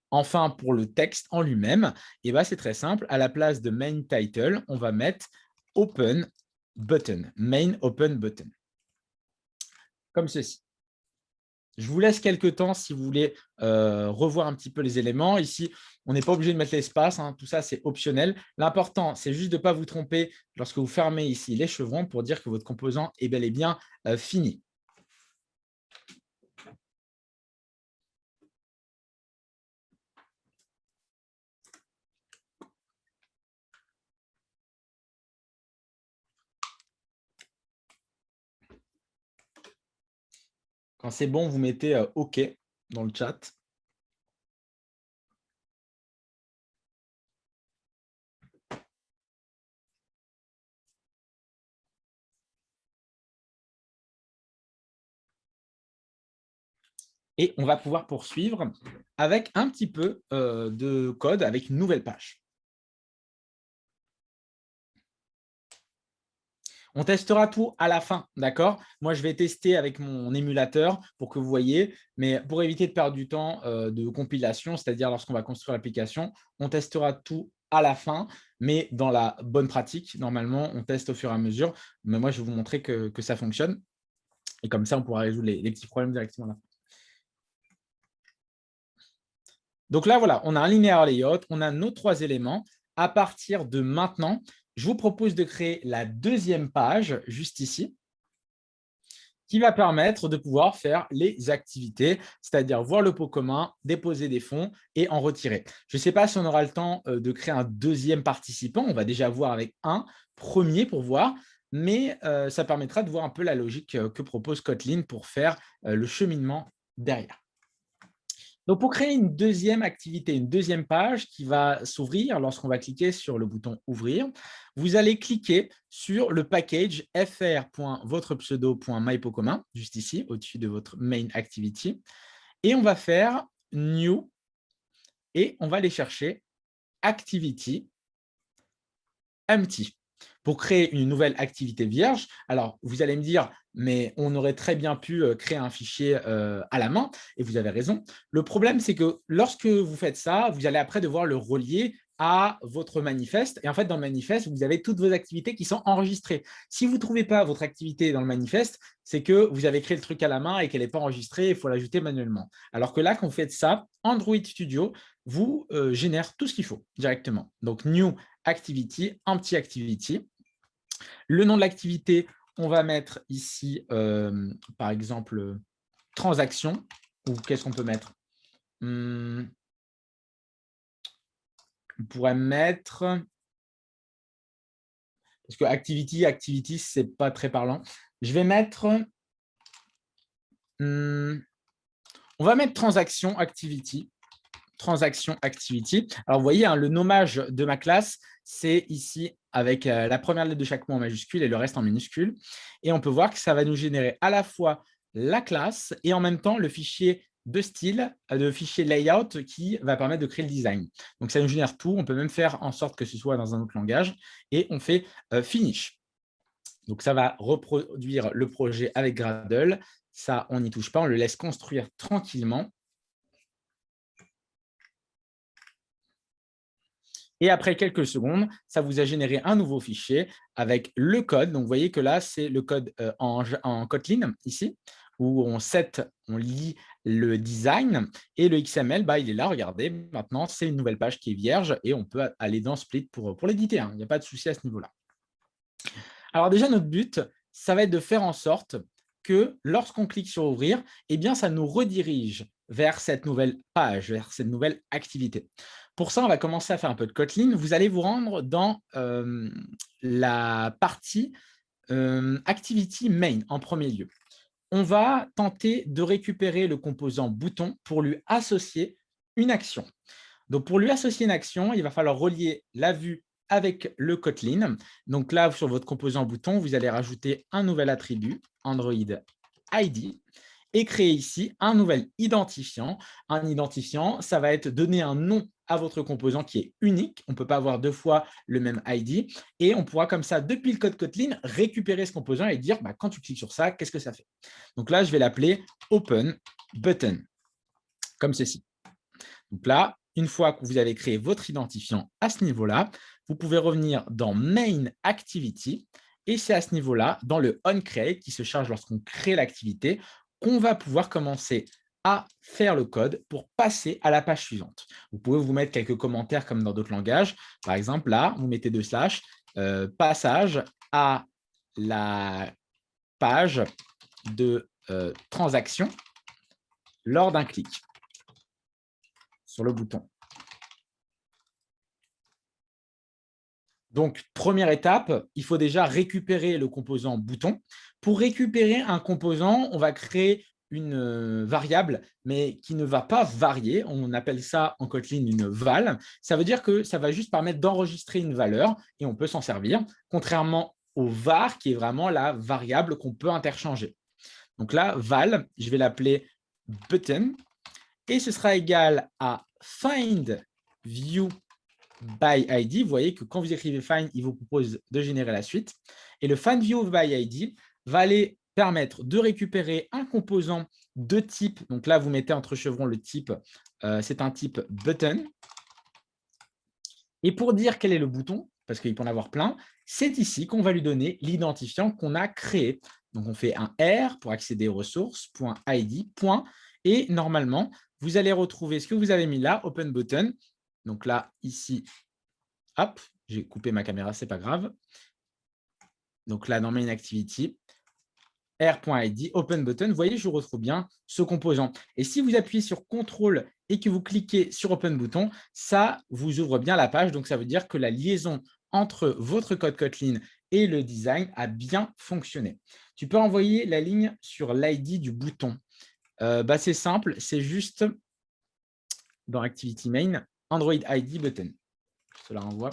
Speaker 2: Enfin, pour le texte en lui-même, c'est très simple. À la place de main title, on va mettre open button, main open button. Comme ceci. Je vous laisse quelques temps si vous voulez revoir un petit peu les éléments. Ici, on n'est pas obligé de mettre l'espace, hein, tout ça, c'est optionnel. L'important, c'est juste de ne pas vous tromper lorsque vous fermez ici les chevrons pour dire que votre composant est bel et bien fini. Quand c'est bon, vous mettez OK dans le chat. Et on va pouvoir poursuivre avec un petit peu de code, avec une nouvelle page. On testera tout à la fin, d'accord? Moi, je vais tester avec mon émulateur pour que vous voyez, mais pour éviter de perdre du temps de compilation, c'est-à-dire lorsqu'on va construire l'application, on testera tout à la fin, mais dans la bonne pratique, normalement, on teste au fur et à mesure. Mais moi, je vais vous montrer que ça fonctionne. Et comme ça, on pourra résoudre les petits problèmes directement là. Donc là, voilà, on a un linear layout, on a nos 3 éléments. À partir de maintenant, je vous propose de créer la deuxième page, juste ici, qui va permettre de pouvoir faire les activités, c'est-à-dire voir le pot commun, déposer des fonds et en retirer. Je ne sais pas si on aura le temps de créer un deuxième participant. On va déjà voir avec un premier pour voir, mais ça permettra de voir un peu la logique que propose Kotlin pour faire le cheminement derrière. Donc, pour créer une deuxième activité, une deuxième page qui va s'ouvrir lorsqu'on va cliquer sur le bouton « Ouvrir », vous allez cliquer sur le package fr.votrepseudo.mypotcommun, juste ici, au-dessus de votre main activity. Et on va faire « New » et on va aller chercher « Activity empty » pour créer une nouvelle activité vierge. Alors, vous allez me dire, mais on aurait très bien pu créer un fichier à la main, et vous avez raison. Le problème, c'est que lorsque vous faites ça, vous allez après devoir le relier à votre manifeste. Et en fait, dans le manifeste, vous avez toutes vos activités qui sont enregistrées. Si vous ne trouvez pas votre activité dans le manifeste, c'est que vous avez créé le truc à la main et qu'elle n'est pas enregistrée, il faut l'ajouter manuellement. Alors que là, quand vous faites ça, Android Studio vous génère tout ce qu'il faut directement. Donc, New Activity, Empty Activity. Le nom de l'activité, on va mettre ici, par exemple, transaction. Ou qu'est-ce qu'on peut mettre? On pourrait mettre, parce que activity, ce n'est pas très parlant. Je vais mettre, on va mettre transaction activity. Transaction activity. Alors, vous voyez, hein, le nommage de ma classe, c'est ici avec la première lettre de chaque mot en majuscule et le reste en minuscule. Et on peut voir que ça va nous générer à la fois la classe et en même temps le fichier de style, le fichier layout qui va permettre de créer le design. Donc, ça nous génère tout. On peut même faire en sorte que ce soit dans un autre langage. Et on fait finish. Donc, ça va reproduire le projet avec Gradle. Ça, on n'y touche pas. On le laisse construire tranquillement. Et après quelques secondes, ça vous a généré un nouveau fichier avec le code. Donc, vous voyez que là, c'est le code en Kotlin, ici, où on lit le design. Et le XML, il est là, regardez. Maintenant, c'est une nouvelle page qui est vierge et on peut aller dans Split pour l'éditer. Il n'y a pas de souci à ce niveau-là. Alors déjà, notre but, ça va être de faire en sorte que lorsqu'on clique sur « Ouvrir », eh bien, ça nous redirige vers cette nouvelle page, vers cette nouvelle activité. Pour ça, on va commencer à faire un peu de Kotlin. Vous allez vous rendre dans la partie Activity Main en premier lieu. On va tenter de récupérer le composant bouton pour lui associer une action. Donc, pour lui associer une action, il va falloir relier la vue avec le Kotlin. Donc là, sur votre composant bouton, vous allez rajouter un nouvel attribut, Android ID, et créer ici un nouvel identifiant. Un identifiant, ça va être donner un nom à votre composant qui est unique. On ne peut pas avoir deux fois le même ID. Et on pourra comme ça, depuis le code Kotlin, récupérer ce composant et dire, quand tu cliques sur ça, qu'est-ce que ça fait? Donc là, je vais l'appeler Open Button, comme ceci. Donc là, une fois que vous avez créé votre identifiant à ce niveau-là, vous pouvez revenir dans Main Activity et c'est à ce niveau-là, dans le onCreate qui se charge lorsqu'on crée l'activité, qu'on va pouvoir commencer à faire le code pour passer à la page suivante. Vous pouvez vous mettre quelques commentaires comme dans d'autres langages. Par exemple, là, vous mettez 2 slash, passage à la page de transaction lors d'un clic sur le bouton. Donc, première étape, il faut déjà récupérer le composant bouton. Pour récupérer un composant, on va créer une variable, mais qui ne va pas varier. On appelle ça en Kotlin une val. Ça veut dire que ça va juste permettre d'enregistrer une valeur et on peut s'en servir, contrairement au var, qui est vraiment la variable qu'on peut interchanger. Donc là, val, je vais l'appeler button et ce sera égal à find view by ID. Vous voyez que quand vous écrivez find, il vous propose de générer la suite. Et le find view by ID va aller permettre de récupérer un composant de type. Donc là, vous mettez entre chevrons le type, c'est un type button. Et pour dire quel est le bouton, parce qu'il peut en avoir plein, c'est ici qu'on va lui donner l'identifiant qu'on a créé. Donc, on fait un R pour accéder aux ressources, .id, et normalement, vous allez retrouver ce que vous avez mis là, Open Button. Donc là, ici, hop, j'ai coupé ma caméra, ce n'est pas grave. Donc là, dans Main Activity, R.id, Open Button, vous voyez, je retrouve bien ce composant. Et si vous appuyez sur CTRL et que vous cliquez sur Open Button, ça vous ouvre bien la page. Donc, ça veut dire que la liaison entre votre code Kotlin et le design a bien fonctionné. Tu peux envoyer la ligne sur l'ID du bouton. C'est simple, c'est juste dans Activity Main, Android ID Button. Cela envoie.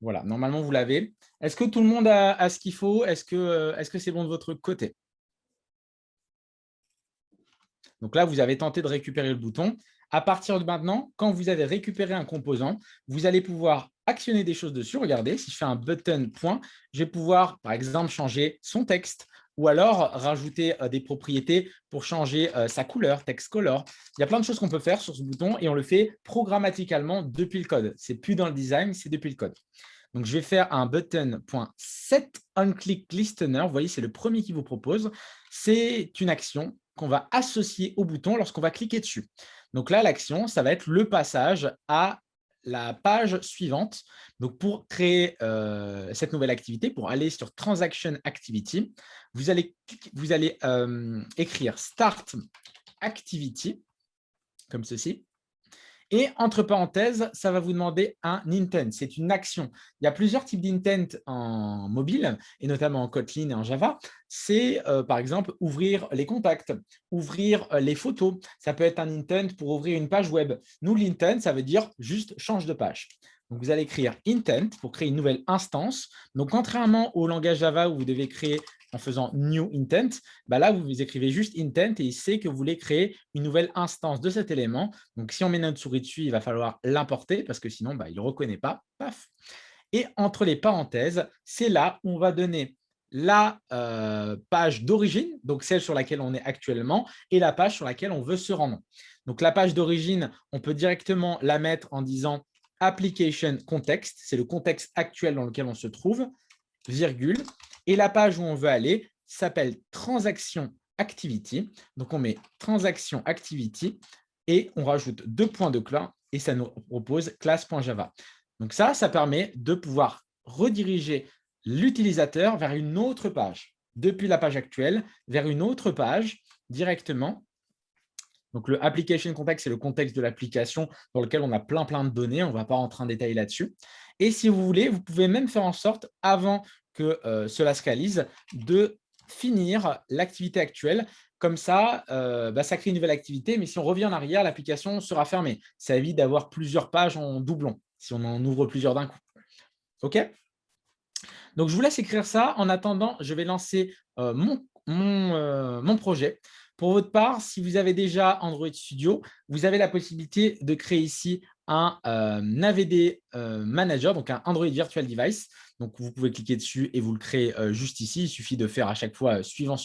Speaker 2: Voilà, normalement, vous l'avez. Est-ce que tout le monde a ce qu'il faut? Est-ce que c'est bon de votre côté? Donc là, vous avez tenté de récupérer le bouton. À partir de maintenant, quand vous avez récupéré un composant, vous allez pouvoir actionner des choses dessus. Regardez, si je fais un button point, je vais pouvoir, par exemple, changer son texte ou alors rajouter des propriétés pour changer sa couleur, text color. Il y a plein de choses qu'on peut faire sur ce bouton et on le fait programmaticalement depuis le code. Ce n'est plus dans le design, c'est depuis le code. Donc, je vais faire un button.setOnClickListener. Vous voyez, c'est le premier qui vous propose. C'est une action qu'on va associer au bouton lorsqu'on va cliquer dessus. Donc là, l'action, ça va être le passage à la page suivante. Donc, pour créer cette nouvelle activité, pour aller sur Transaction Activity, vous allez écrire Start Activity, comme ceci. Et entre parenthèses, ça va vous demander un intent. C'est une action. Il y a plusieurs types d'intent en mobile, et notamment en Kotlin et en Java. C'est, par exemple, ouvrir les contacts, ouvrir les photos. Ça peut être un intent pour ouvrir une page web. Nous, l'intent, ça veut dire juste change de page. Donc, vous allez écrire intent pour créer une nouvelle instance. Donc, contrairement au langage Java où vous devez créer en faisant new intent, là, vous écrivez juste intent et il sait que vous voulez créer une nouvelle instance de cet élément. Donc, si on met notre souris dessus, il va falloir l'importer parce que sinon, il ne le reconnaît pas. Paf. Et entre les parenthèses, c'est là où on va donner la page d'origine, donc celle sur laquelle on est actuellement, et la page sur laquelle on veut se rendre. Donc, la page d'origine, on peut directement la mettre en disant application context, c'est le contexte actuel dans lequel on se trouve, virgule. Et la page où on veut aller s'appelle Transaction Activity. Donc, on met Transaction Activity et on rajoute 2 points de classe et ça nous propose classe.java. Donc, ça permet de pouvoir rediriger l'utilisateur vers une autre page, depuis la page actuelle vers une autre page directement. Donc, le application context, c'est le contexte de l'application dans lequel on a plein de données. On ne va pas rentrer en détail là-dessus. Et si vous voulez, vous pouvez même faire en sorte, avant que cela se réalise, de finir l'activité actuelle. Comme ça, ça crée une nouvelle activité, mais si on revient en arrière, l'application sera fermée. Ça évite d'avoir plusieurs pages en doublon, si on en ouvre plusieurs d'un coup. OK? Donc, je vous laisse écrire ça. En attendant, je vais lancer mon projet. Pour votre part, si vous avez déjà Android Studio, vous avez la possibilité de créer ici un AVD Manager, donc un Android Virtual Device. Donc, vous pouvez cliquer dessus et vous le créez juste ici. Il suffit de faire à chaque fois suivant.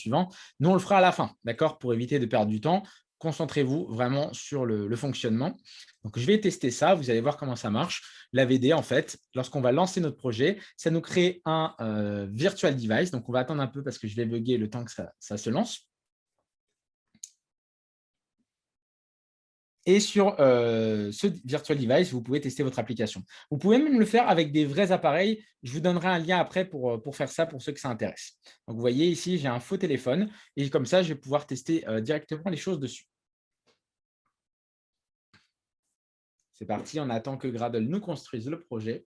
Speaker 2: Nous, on le fera à la fin, d'accord, pour éviter de perdre du temps. Concentrez-vous vraiment sur le fonctionnement. Donc, je vais tester ça. Vous allez voir comment ça marche. L'AVD, en fait, lorsqu'on va lancer notre projet, ça nous crée un Virtual Device. Donc, on va attendre un peu parce que je vais bugger le temps que ça se lance. Et sur ce Virtual Device, vous pouvez tester votre application. Vous pouvez même le faire avec des vrais appareils. Je vous donnerai un lien après pour faire ça pour ceux que ça intéresse. Donc, vous voyez ici, j'ai un faux téléphone et comme ça, je vais pouvoir tester directement les choses dessus. C'est parti, on attend que Gradle nous construise le projet.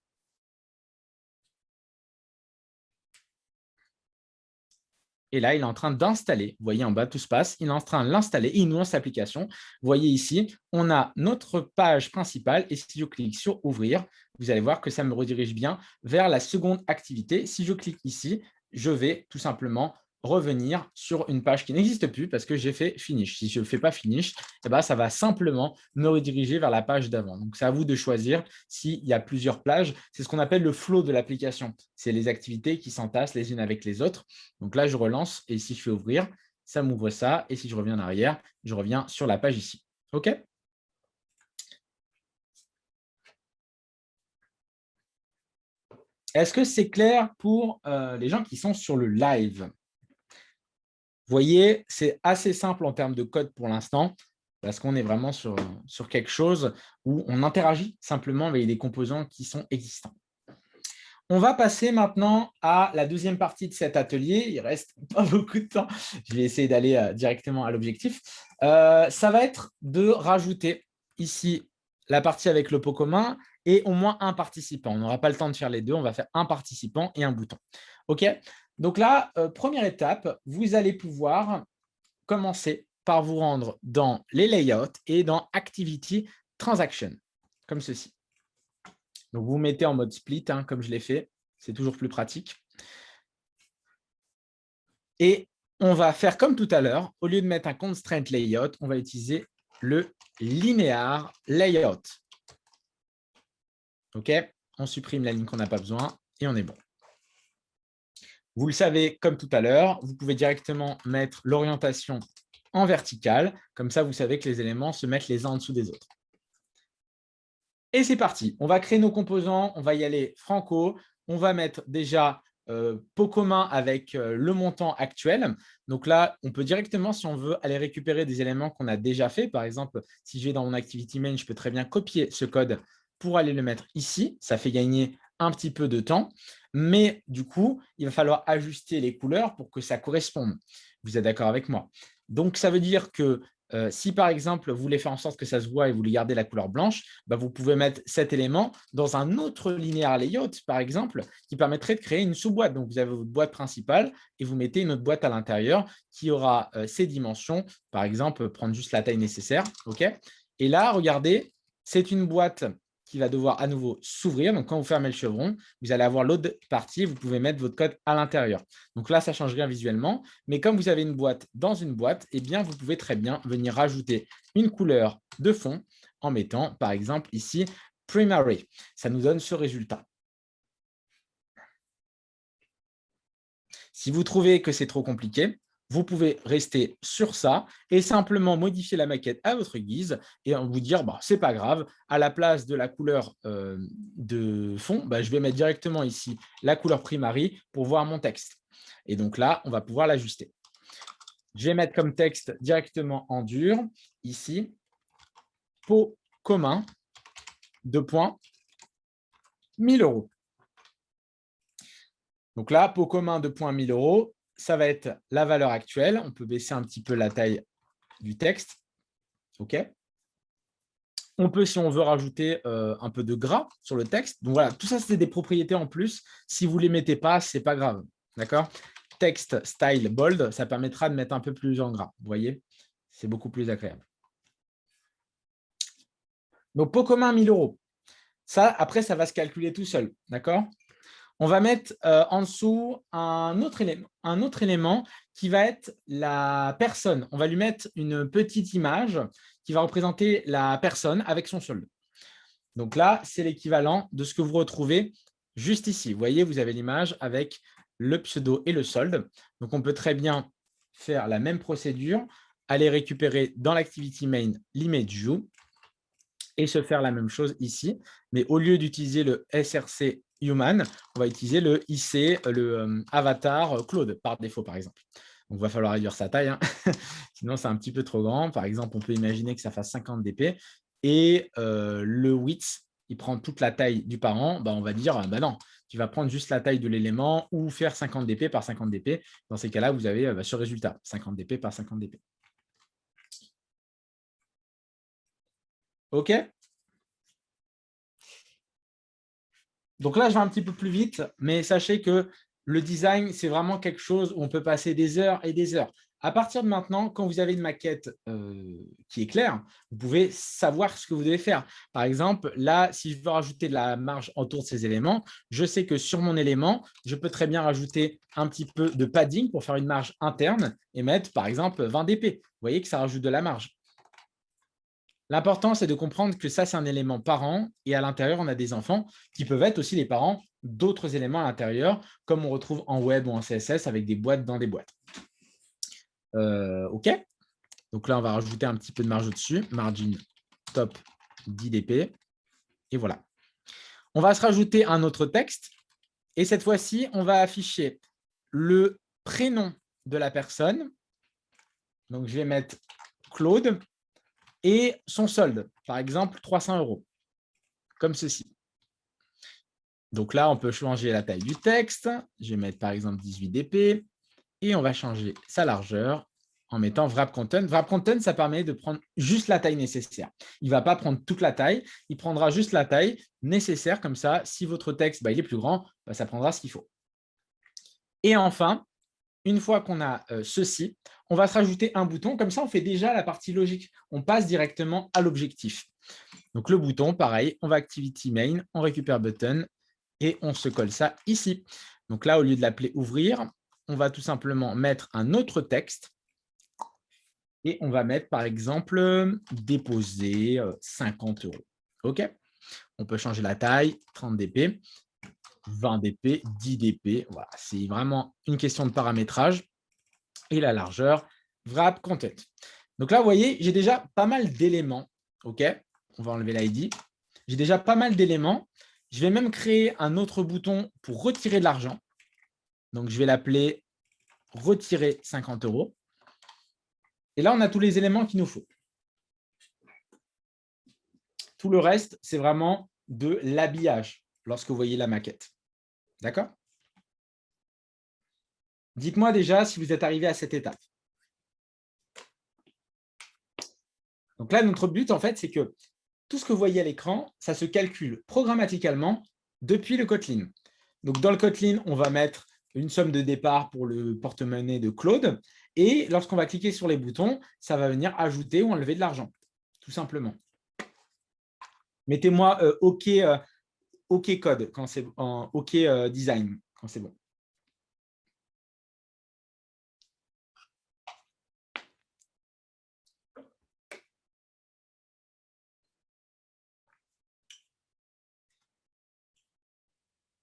Speaker 2: Et là, il est en train d'installer. Vous voyez en bas, tout se passe. Il est en train de l'installer et il nous lance l'application. Vous voyez ici, on a notre page principale. Et si je clique sur « Ouvrir », vous allez voir que ça me redirige bien vers la seconde activité. Si je clique ici, je vais tout simplement revenir sur une page qui n'existe plus parce que j'ai fait Finish. Si je ne fais pas Finish, ça va simplement me rediriger vers la page d'avant. Donc, c'est à vous de choisir s'il y a plusieurs pages. C'est ce qu'on appelle le flow de l'application. C'est les activités qui s'entassent les unes avec les autres. Donc là, je relance et si je fais ouvrir, ça m'ouvre ça. Et si je reviens en arrière, je reviens sur la page ici. OK ? Est-ce que c'est clair pour les gens qui sont sur le live ? Vous voyez, c'est assez simple en termes de code pour l'instant parce qu'on est vraiment sur quelque chose où on interagit simplement avec des composants qui sont existants. On va passer maintenant à la deuxième partie de cet atelier. Il ne reste pas beaucoup de temps. Je vais essayer d'aller directement à l'objectif. Ça va être de rajouter ici la partie avec le pot commun et au moins un participant. On n'aura pas le temps de faire les deux. On va faire un participant et un bouton. OK ? Donc là, première étape, vous allez pouvoir commencer par vous rendre dans les layouts et dans Activity Transaction, comme ceci. Donc, vous mettez en mode split, comme je l'ai fait. C'est toujours plus pratique. Et on va faire comme tout à l'heure. Au lieu de mettre un constraint layout, on va utiliser le linear layout. OK ? On supprime la ligne qu'on n'a pas besoin et on est bon. Vous le savez, comme tout à l'heure, vous pouvez directement mettre l'orientation en verticale. Comme ça, vous savez que les éléments se mettent les uns en dessous des autres. Et c'est parti. On va créer nos composants. On va y aller franco. On va mettre déjà pot commun avec le montant actuel. Donc là, on peut directement, si on veut, aller récupérer des éléments qu'on a déjà fait. Par exemple, si je vais dans mon activity main, je peux très bien copier ce code pour aller le mettre ici. Ça fait gagner un petit peu de temps. Mais du coup, il va falloir ajuster les couleurs pour que ça corresponde. Vous êtes d'accord avec moi? Donc, ça veut dire que si par exemple, vous voulez faire en sorte que ça se voit et vous voulez garder la couleur blanche, bah, vous pouvez mettre cet élément dans un autre linéaire layout, par exemple, qui permettrait de créer une sous-boîte. Donc, vous avez votre boîte principale et vous mettez une autre boîte à l'intérieur qui aura ces dimensions. Par exemple, prendre juste la taille nécessaire. OK. Et là, regardez, c'est une boîte qui va devoir à nouveau s'ouvrir. Donc, quand vous fermez le chevron, vous allez avoir l'autre partie. Vous pouvez mettre votre code à l'intérieur. Donc là, ça ne change rien visuellement. Mais comme vous avez une boîte dans une boîte, eh bien, vous pouvez très bien venir rajouter une couleur de fond en mettant, par exemple, ici, Primary. Ça nous donne ce résultat. Si vous trouvez que c'est trop compliqué, vous pouvez rester sur ça et simplement modifier la maquette à votre guise et vous dire, bah, ce n'est pas grave, à la place de la couleur de fond, bah, je vais mettre directement ici la couleur primary pour voir mon texte. Et donc là, on va pouvoir l'ajuster. Je vais mettre comme texte directement en dur, ici, pot commun, 2 points, 1000 €. Donc là, pot commun, 2 points, 1000 €. Ça va être la valeur actuelle. On peut baisser un petit peu la taille du texte. OK. On peut, si on veut, rajouter un peu de gras sur le texte. Donc voilà, tout ça, c'est des propriétés en plus. Si vous ne les mettez pas, ce n'est pas grave. D'accord. Text style bold, ça permettra de mettre un peu plus en gras. Vous voyez, c'est beaucoup plus agréable. Donc, pot commun, 1000 €. Ça, après, ça va se calculer tout seul. D'accord. On va mettre en dessous un autre élément qui va être la personne. On va lui mettre une petite image qui va représenter la personne avec son solde. Donc là, c'est l'équivalent de ce que vous retrouvez juste ici. Vous voyez, vous avez l'image avec le pseudo et le solde. Donc, on peut très bien faire la même procédure, aller récupérer dans l'activity main l'image view et se faire la même chose ici. Mais au lieu d'utiliser le src human, on va utiliser le IC, le avatar Claude par défaut, par exemple. Donc, il va falloir réduire sa taille, hein. Sinon, c'est un petit peu trop grand. Par exemple, on peut imaginer que ça fasse 50 dp et le width, il prend toute la taille du parent. Bah, on va dire, bah non, tu vas prendre juste la taille de l'élément ou faire 50 dp par 50 dp. Dans ces cas-là, vous avez ce résultat, 50 dp par 50 dp. OK. Donc là, je vais un petit peu plus vite, mais sachez que le design, c'est vraiment quelque chose où on peut passer des heures et des heures. À partir de maintenant, quand vous avez une maquette qui est claire, vous pouvez savoir ce que vous devez faire. Par exemple, là, si je veux rajouter de la marge autour de ces éléments, je sais que sur mon élément, je peux très bien rajouter un petit peu de padding pour faire une marge interne et mettre, par exemple, 20 dp. Vous voyez que ça rajoute de la marge. L'important, c'est de comprendre que ça, c'est un élément parent et à l'intérieur, on a des enfants qui peuvent être aussi les parents d'autres éléments à l'intérieur, comme on retrouve en web ou en CSS avec des boîtes dans des boîtes. OK. Donc là, on va rajouter un petit peu de marge au-dessus. Margin top 10 dp. Et voilà. On va se rajouter un autre texte. Et cette fois-ci, on va afficher le prénom de la personne. Donc, je vais mettre Claude. Et son solde, par exemple 300 €, comme ceci. Donc là, on peut changer la taille du texte. Je vais mettre par exemple 18 dp et on va changer sa largeur en mettant wrap content. Wrap content, ça permet de prendre juste la taille nécessaire. Il ne va pas prendre toute la taille, il prendra juste la taille nécessaire. Comme ça, si votre texte il est plus grand, ça prendra ce qu'il faut. Et enfin, une fois qu'on a ceci, on va se rajouter un bouton. Comme ça, on fait déjà la partie logique. On passe directement à l'objectif. Donc, le bouton, pareil, on va Activity Main, on récupère Button et on se colle ça ici. Donc là, au lieu de l'appeler Ouvrir, on va tout simplement mettre un autre texte et on va mettre, par exemple, Déposer 50 €. OK. On peut changer la taille, 30 dp. 20 dp, 10 dp. Voilà, c'est vraiment une question de paramétrage. Et la largeur, wrap content. Donc là, vous voyez, j'ai déjà pas mal d'éléments. OK, on va enlever l'ID. J'ai déjà pas mal d'éléments. Je vais même créer un autre bouton pour retirer de l'argent. Donc, je vais l'appeler retirer 50 €. Et là, on a tous les éléments qu'il nous faut. Tout le reste, c'est vraiment de l'habillage lorsque vous voyez la maquette. D'accord? Dites-moi déjà si vous êtes arrivé à cette étape. Donc là, notre but, en fait, c'est que tout ce que vous voyez à l'écran, ça se calcule programmaticalement depuis le Kotlin. Donc, dans le Kotlin, on va mettre une somme de départ pour le porte-monnaie de Claude. Et lorsqu'on va cliquer sur les boutons, ça va venir ajouter ou enlever de l'argent, tout simplement. Mettez-moi OK, OK code, quand c'est OK design, quand c'est bon.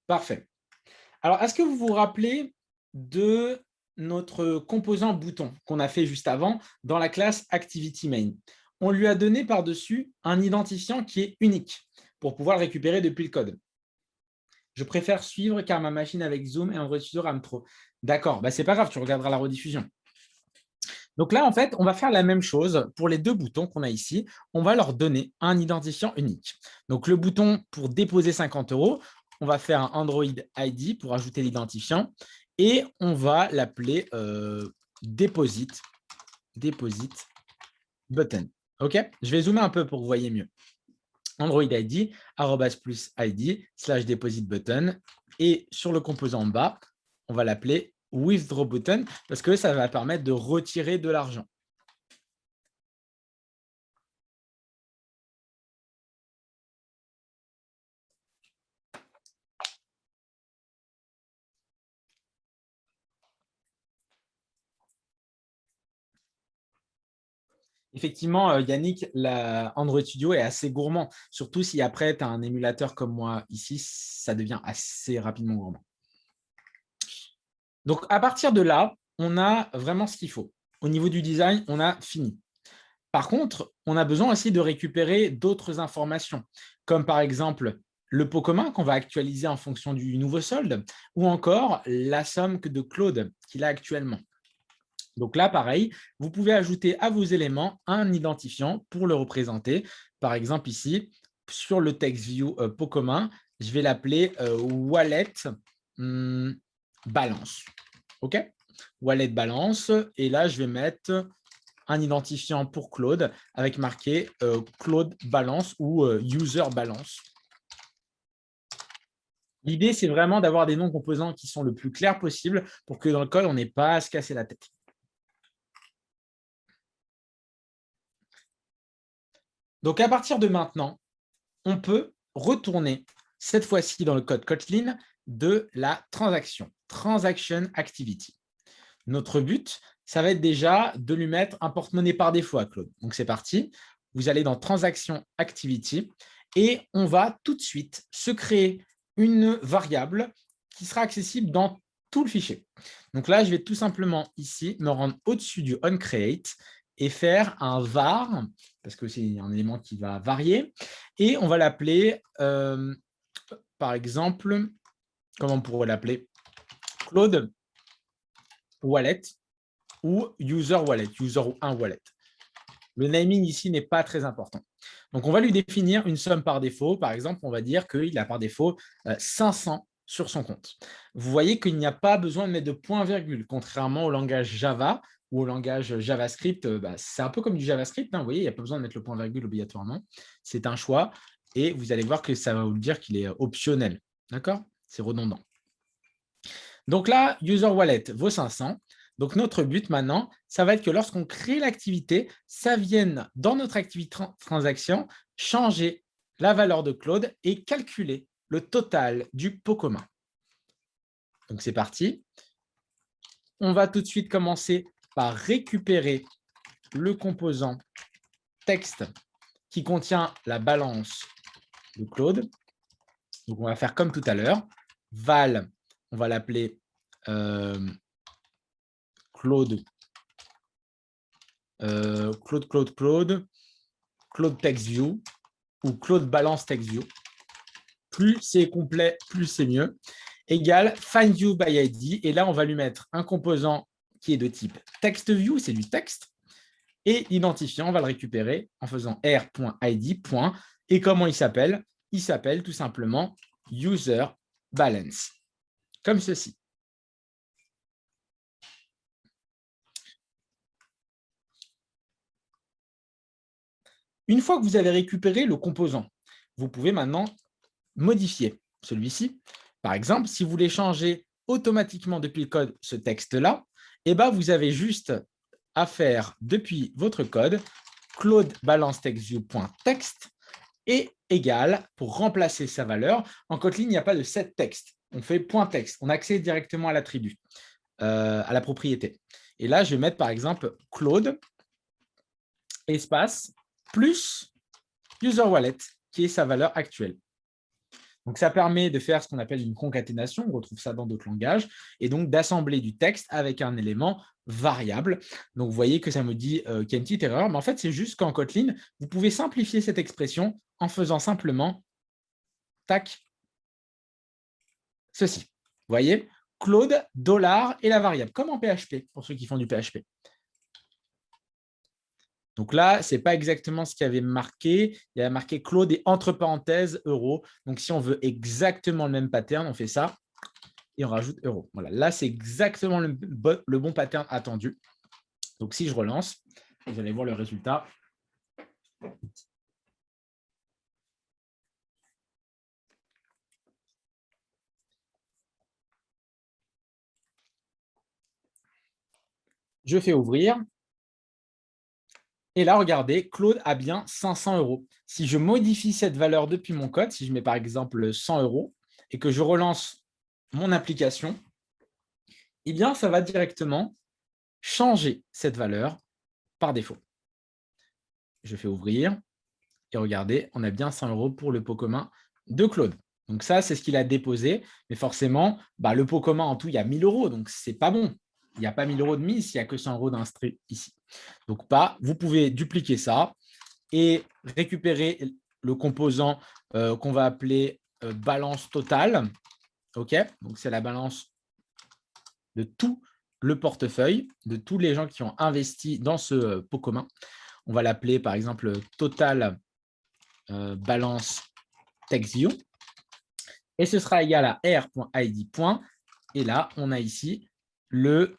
Speaker 2: Parfait. Alors, est-ce que vous vous rappelez de notre composant bouton qu'on a fait juste avant dans la classe ActivityMain? On lui a donné par-dessus un identifiant qui est unique pour pouvoir le récupérer depuis le code. Je préfère suivre car ma machine avec Zoom et Android Studio rame trop. D'accord, ce n'est pas grave, tu regarderas la rediffusion. Donc là, en fait, on va faire la même chose pour les deux boutons qu'on a ici. On va leur donner un identifiant unique. Donc, le bouton pour déposer 50 €, on va faire un Android ID pour ajouter l'identifiant et on va l'appeler deposit button. OK? Je vais zoomer un peu pour que vous voyez mieux. Android ID, @+ID, /deposit button. Et sur le composant en bas, on va l'appeler withdraw button parce que ça va permettre de retirer de l'argent. Effectivement, Yannick, Android Studio est assez gourmand, surtout si après tu as un émulateur comme moi ici, ça devient assez rapidement gourmand. Donc, à partir de là, on a vraiment ce qu'il faut. Au niveau du design, on a fini. Par contre, on a besoin aussi de récupérer d'autres informations, comme par exemple le pot commun qu'on va actualiser en fonction du nouveau solde, ou encore la somme de Claude qu'il a actuellement. Donc là, pareil, vous pouvez ajouter à vos éléments un identifiant pour le représenter. Par exemple, ici, sur le TextView pot commun, je vais l'appeler wallet balance. OK? Wallet balance. Et là, je vais mettre un identifiant pour Claude avec marqué Claude balance ou user balance. L'idée, c'est vraiment d'avoir des noms composants qui sont le plus clairs possible pour que dans le code, on n'ait pas à se casser la tête. Donc, à partir de maintenant, on peut retourner cette fois-ci dans le code Kotlin de la transaction, Transaction Activity. Notre but, ça va être déjà de lui mettre un porte-monnaie par défaut à Claude. Donc, c'est parti. Vous allez dans Transaction Activity et on va tout de suite se créer une variable qui sera accessible dans tout le fichier. Donc là, je vais tout simplement ici me rendre au-dessus du onCreate et faire un var, parce que c'est un élément qui va varier, et on va l'appeler, par exemple, comment on pourrait l'appeler? Claude Wallet ou User Wallet, User 1 Wallet. Le naming ici n'est pas très important. Donc, on va lui définir une somme par défaut. Par exemple, on va dire qu'il a par défaut 500 sur son compte. Vous voyez qu'il n'y a pas besoin de mettre de point-virgule, contrairement au langage Java ou au langage JavaScript. C'est un peu comme du JavaScript. Vous voyez, il n'y a pas besoin de mettre le point-virgule obligatoirement. C'est un choix. Et vous allez voir que ça va vous dire qu'il est optionnel. D'accord? C'est redondant. Donc là, User Wallet vaut 500. Donc, notre but maintenant, ça va être que lorsqu'on crée l'activité, ça vienne dans notre activité transaction, changer la valeur de Claude et calculer le total du pot commun. Donc, c'est parti. On va tout de suite commencer par récupérer le composant texte qui contient la balance de Claude. Donc, on va faire comme tout à l'heure. Val, on va l'appeler Claude TextView ou Claude Balance TextView. Plus c'est complet, plus c'est mieux. égale findViewById. Et là, on va lui mettre un composant qui est de type TextView, c'est du texte. Et l'identifiant, on va le récupérer en faisant r.id. Et comment il s'appelle? Il s'appelle tout simplement userBalance, comme ceci. Une fois que vous avez récupéré le composant, vous pouvez maintenant modifier celui-ci. Par exemple, si vous voulez changer automatiquement depuis le code ce texte-là, eh ben, vous avez juste à faire depuis votre code Claude balance textView.text et égal pour remplacer sa valeur. En Kotlin, il n'y a pas de setText. On fait .text. On accède directement à l'attribut, à la propriété. Et là, je vais mettre par exemple Claude espace plus userWallet, qui est sa valeur actuelle. Donc, ça permet de faire ce qu'on appelle une concaténation, on retrouve ça dans d'autres langages, et donc d'assembler du texte avec un élément variable. Donc, vous voyez que ça me dit qu'il y a une petite erreur, mais en fait, c'est juste qu'en Kotlin, vous pouvez simplifier cette expression en faisant simplement tac, ceci. Vous voyez, Claude, $ et la variable, comme en PHP, pour ceux qui font du PHP. Donc là, ce n'est pas exactement ce qu'il y avait marqué. Il y avait marqué Claude et entre parenthèses euro. Donc, si on veut exactement le même pattern, on fait ça et on rajoute euro. Voilà, là, c'est exactement le bon pattern attendu. Donc, si je relance, vous allez voir le résultat. Je fais ouvrir. Et là, regardez, Claude a bien 500 euros. Si je modifie cette valeur depuis mon code, si je mets par exemple 100 euros et que je relance mon application, eh bien, ça va directement changer cette valeur par défaut. Je fais ouvrir et regardez, on a bien 100 euros pour le pot commun de Claude. Donc ça, c'est ce qu'il a déposé. Mais forcément, le pot commun en tout, il y a 1000 euros. Donc, ce n'est pas bon. Il n'y a pas 1000 euros de mise s'il n'y a que 100 euros d'instru ici. Donc, vous pouvez dupliquer ça et récupérer le composant qu'on va appeler balance totale. OK, donc, c'est la balance de tout le portefeuille, de tous les gens qui ont investi dans ce pot commun. On va l'appeler, par exemple, total balance TextView. Et ce sera égal à r.id. Et là, on a ici le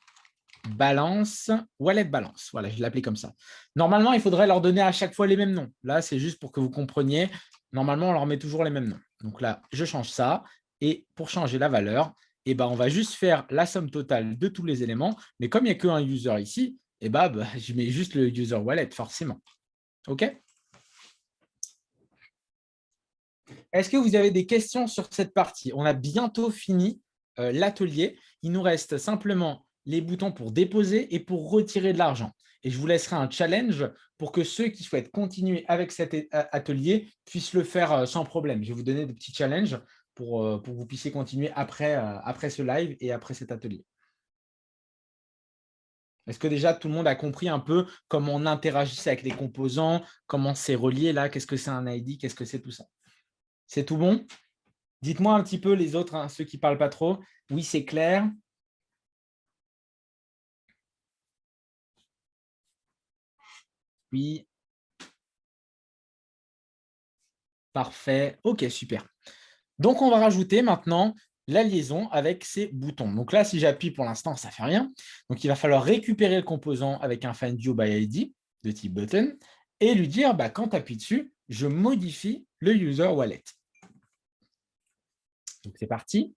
Speaker 2: balance, wallet balance. Voilà, je l'ai appelé comme ça. Normalement, il faudrait leur donner à chaque fois les mêmes noms. Là, c'est juste pour que vous compreniez. Normalement, on leur met toujours les mêmes noms. Donc là, je change ça. Et pour changer la valeur, on va juste faire la somme totale de tous les éléments. Mais comme il n'y a qu'un user ici, je mets juste le user wallet, forcément. OK? Est-ce que vous avez des questions sur cette partie? On a bientôt fini l'atelier. Il nous reste simplement les boutons pour déposer et pour retirer de l'argent. Et je vous laisserai un challenge pour que ceux qui souhaitent continuer avec cet atelier puissent le faire sans problème. Je vais vous donner des petits challenges pour que vous puissiez continuer après ce live et après cet atelier. Est-ce que déjà tout le monde a compris un peu comment on interagissait avec les composants, comment c'est relié là, qu'est-ce que c'est un ID, qu'est-ce que c'est tout ça? C'est tout bon? Dites-moi un petit peu les autres, ceux qui ne parlent pas trop. Oui, c'est clair. Oui. Parfait. OK, super. Donc, on va rajouter maintenant la liaison avec ces boutons. Donc là, si j'appuie pour l'instant, ça ne fait rien. Donc, il va falloir récupérer le composant avec un findViewById de type button et lui dire, quand tu appuies dessus, je modifie le user wallet. Donc, c'est parti.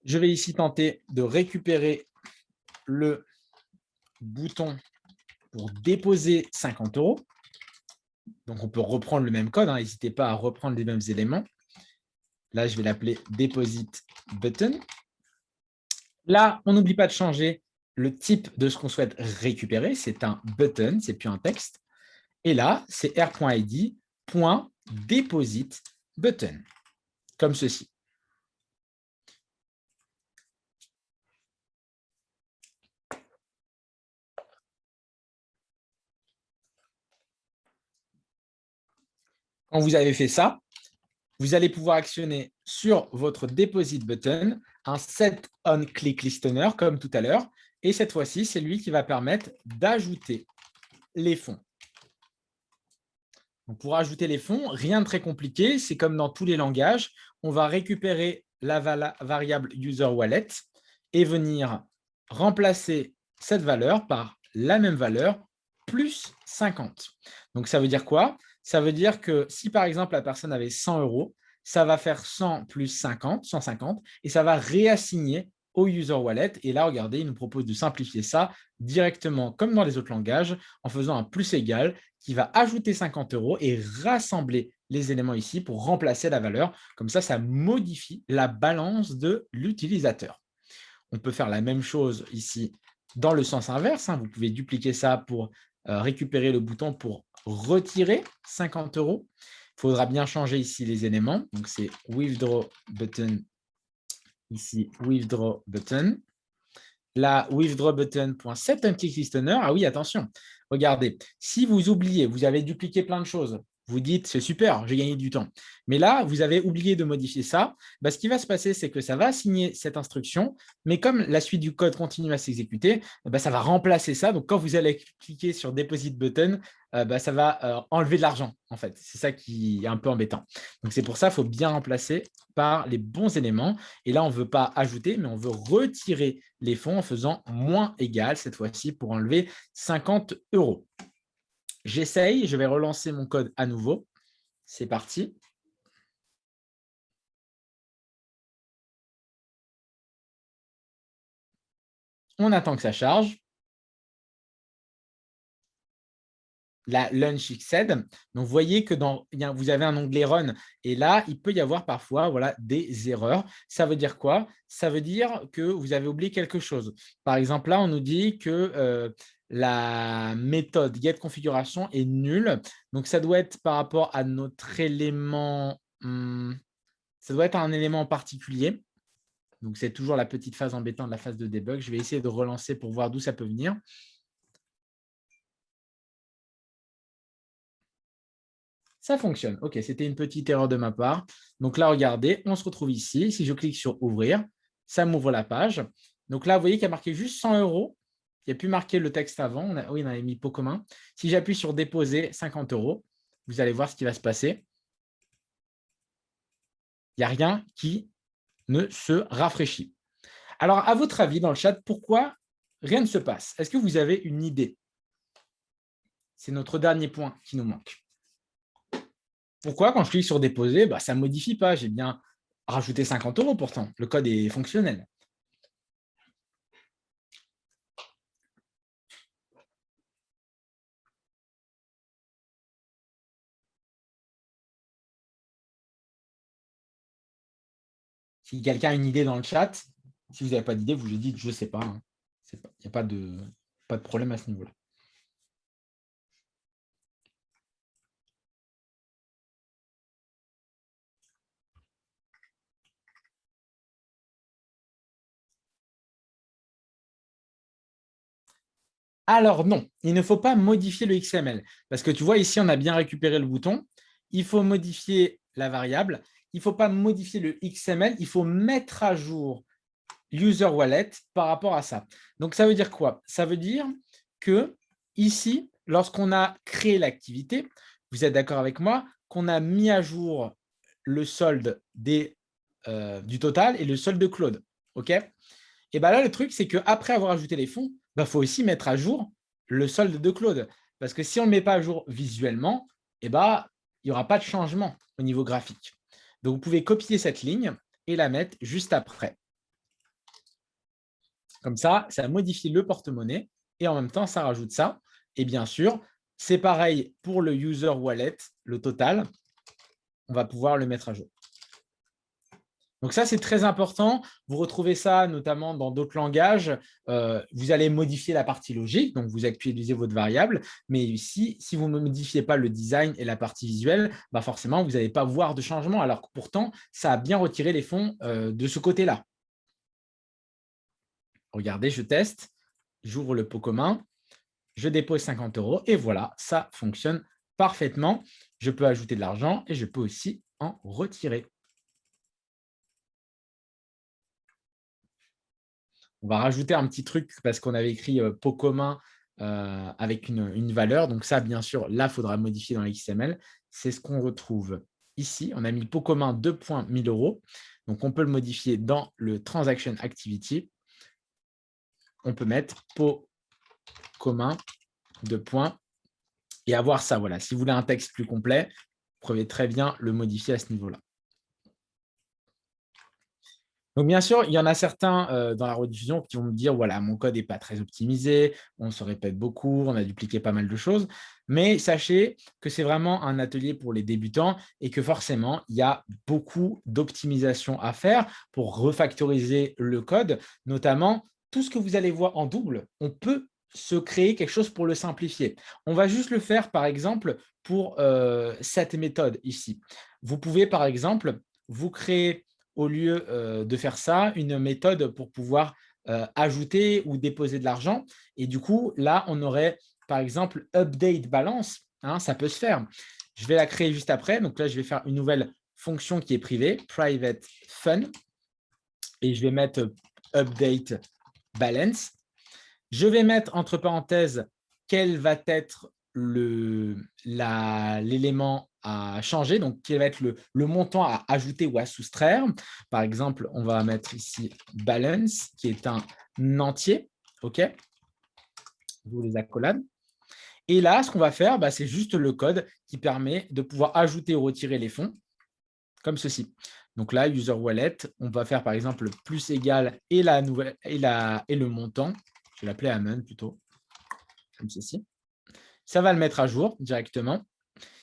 Speaker 2: Je vais ici tenter de récupérer le bouton pour déposer 50 euros. Donc, on peut reprendre le même code. N'hésitez pas à reprendre les mêmes éléments. Là, je vais l'appeler Deposit Button. Là, on n'oublie pas de changer le type de ce qu'on souhaite récupérer. C'est un button, ce n'est plus un texte. Et là, c'est r.id.deposit button, comme ceci. Quand vous avez fait ça, vous allez pouvoir actionner sur votre Deposit button un Set on Click Listener comme tout à l'heure. Et cette fois-ci, c'est lui qui va permettre d'ajouter les fonds. Donc, pour ajouter les fonds, rien de très compliqué. C'est comme dans tous les langages. On va récupérer la variable user_wallet et venir remplacer cette valeur par la même valeur plus 50. Donc, ça veut dire quoi? Ça veut dire que si, par exemple, la personne avait 100 €, ça va faire 100 plus 50, 150, et ça va réassigner au user wallet. Et là, regardez, il nous propose de simplifier ça directement, comme dans les autres langages, en faisant un plus égal qui va ajouter 50 € et rassembler les éléments ici pour remplacer la valeur. Comme ça modifie la balance de l'utilisateur. On peut faire la même chose ici dans le sens inverse. Vous pouvez dupliquer ça pour récupérer le bouton pour retirer 50 €. Il faudra bien changer ici les éléments. Donc, c'est withdraw button, ici withdraw button. La withdraw button.setOnClickListener. Ah oui, attention, regardez, si vous oubliez, vous avez dupliqué plein de choses, vous dites c'est super, j'ai gagné du temps. Mais là, vous avez oublié de modifier ça. Ce qui va se passer, c'est que ça va assigner cette instruction, mais comme la suite du code continue à s'exécuter, ça va remplacer ça. Donc, quand vous allez cliquer sur Deposit Button, ça va enlever de l'argent, en fait. C'est ça qui est un peu embêtant. Donc, c'est pour ça qu'il faut bien remplacer par les bons éléments. Et là, on ne veut pas ajouter, mais on veut retirer les fonds en faisant moins égal, cette fois-ci, pour enlever 50 €. J'essaye, je vais relancer mon code à nouveau. C'est parti. On attend que ça charge. La Launch XSED. Donc, vous voyez que vous avez un onglet Run et là, il peut y avoir parfois des erreurs. Ça veut dire quoi? Ça veut dire que vous avez oublié quelque chose. Par exemple, là, on nous dit que la méthode getConfiguration est nulle. Donc, ça doit être par rapport à notre élément. Ça doit être un élément en particulier. Donc, c'est toujours la petite phase embêtante de la phase de debug. Je vais essayer de relancer pour voir d'où ça peut venir. Ça fonctionne. OK, c'était une petite erreur de ma part. Donc là, regardez, on se retrouve ici. Si je clique sur « Ouvrir », ça m'ouvre la page. Donc là, vous voyez qu'il y a marqué juste 100 €. Il n'y a plus marqué le texte avant. Oui, on avait mis pot commun. Si j'appuie sur « Déposer 50 €, vous allez voir ce qui va se passer. Il n'y a rien qui ne se rafraîchit. Alors, à votre avis, dans le chat, pourquoi rien ne se passe? Est-ce que vous avez une idée? C'est notre dernier point qui nous manque. Pourquoi, quand je clique sur déposer, ça ne modifie pas? J'ai bien rajouté 50 € pourtant. Le code est fonctionnel. Si quelqu'un a une idée dans le chat, si vous n'avez pas d'idée, vous le dites, je ne sais pas. Il n'y a pas de problème à ce niveau-là. Alors non, il ne faut pas modifier le XML. Parce que tu vois, ici, on a bien récupéré le bouton. Il faut modifier la variable. Il ne faut pas modifier le XML. Il faut mettre à jour user wallet par rapport à ça. Donc, ça veut dire quoi? Ça veut dire que ici, lorsqu'on a créé l'activité, vous êtes d'accord avec moi, qu'on a mis à jour le solde du total et le solde de Claude. OK? Et là, le truc, c'est qu'après avoir ajouté les fonds, il faut aussi mettre à jour le solde de Claude. Parce que si on ne le met pas à jour visuellement, il n'y aura pas de changement au niveau graphique. Donc, vous pouvez copier cette ligne et la mettre juste après. Comme ça modifie le porte-monnaie et en même temps, ça rajoute ça. Et bien sûr, c'est pareil pour le user wallet, le total. On va pouvoir le mettre à jour. Donc ça, c'est très important. Vous retrouvez ça notamment dans d'autres langages. Vous allez modifier la partie logique, donc vous actualisez votre variable. Mais ici, si vous ne modifiez pas le design et la partie visuelle, forcément, vous n'allez pas voir de changement, alors que pourtant, ça a bien retiré les fonds de ce côté-là. Regardez, je teste, j'ouvre le pot commun, je dépose 50 € et voilà, ça fonctionne parfaitement. Je peux ajouter de l'argent et je peux aussi en retirer. On va rajouter un petit truc parce qu'on avait écrit pot commun avec une valeur. Donc ça, bien sûr, là, il faudra modifier dans l'XML. C'est ce qu'on retrouve ici. On a mis pot commun 2.1000 euros. Donc, on peut le modifier dans le Transaction Activity. On peut mettre pot commun 2 points et avoir ça. Voilà. Si vous voulez un texte plus complet, vous pouvez très bien le modifier à ce niveau-là. Donc, bien sûr, il y en a certains dans la rediffusion qui vont me dire, voilà, mon code n'est pas très optimisé, on se répète beaucoup, on a dupliqué pas mal de choses. Mais sachez que c'est vraiment un atelier pour les débutants et que forcément, il y a beaucoup d'optimisation à faire pour refactoriser le code, notamment tout ce que vous allez voir en double, on peut se créer quelque chose pour le simplifier. On va juste le faire, par exemple, pour cette méthode ici. Vous pouvez, par exemple, vous créer au lieu de faire ça, une méthode pour pouvoir ajouter ou déposer de l'argent. Et du coup, là, on aurait, par exemple, update balance. Hein, ça peut se faire. Je vais la créer juste après. Donc là, je vais faire une nouvelle fonction qui est privée, private fun. Et je vais mettre update balance. Je vais mettre entre parenthèses quel va être l'élément à changer, donc quel va être le montant à ajouter ou à soustraire. Par exemple, on va mettre ici balance, qui est un entier. OK, vous les accolades. Et là, ce qu'on va faire, c'est juste le code qui permet de pouvoir ajouter ou retirer les fonds, comme ceci. Donc là, user wallet, on va faire par exemple plus égal et le montant. Je vais l'appeler amount plutôt, comme ceci. Ça va le mettre à jour directement.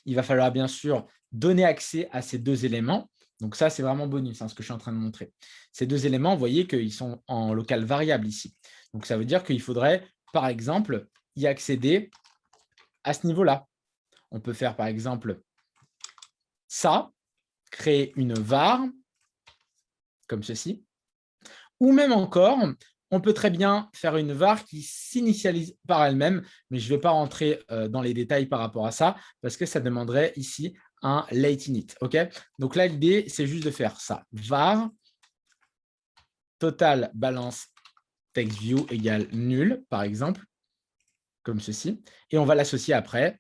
Speaker 2: Il va falloir bien sûr donner accès à ces deux éléments. Donc ça, c'est vraiment bonus, ce que je suis en train de montrer. Ces deux éléments, vous voyez qu'ils sont en local variable ici. Donc ça veut dire qu'il faudrait, par exemple, y accéder à ce niveau-là. On peut faire, par exemple, ça, créer une var, comme ceci. Ou même encore, on peut très bien faire une var qui s'initialise par elle-même, mais je ne vais pas rentrer dans les détails par rapport à ça, parce que ça demanderait ici un late init. Okay, donc là, l'idée, c'est juste de faire ça. Var total balance text view égale nul, par exemple, comme ceci. Et on va l'associer après,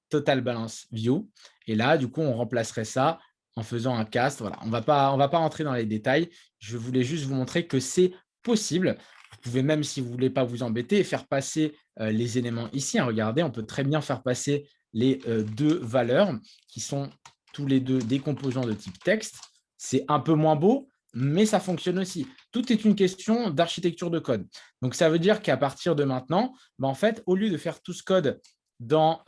Speaker 2: total balance view. Et là, du coup, on remplacerait ça en faisant un cast. Voilà, on va pas rentrer dans les détails. Je voulais juste vous montrer que c'est possible. Vous pouvez même, si vous ne voulez pas vous embêter, faire passer les éléments ici. Hein, regardez, on peut très bien faire passer les deux valeurs qui sont tous les deux des composants de type texte. C'est un peu moins beau, mais ça fonctionne aussi. Tout est une question d'architecture de code. Donc, ça veut dire qu'à partir de maintenant, en fait, au lieu de faire tout ce code dans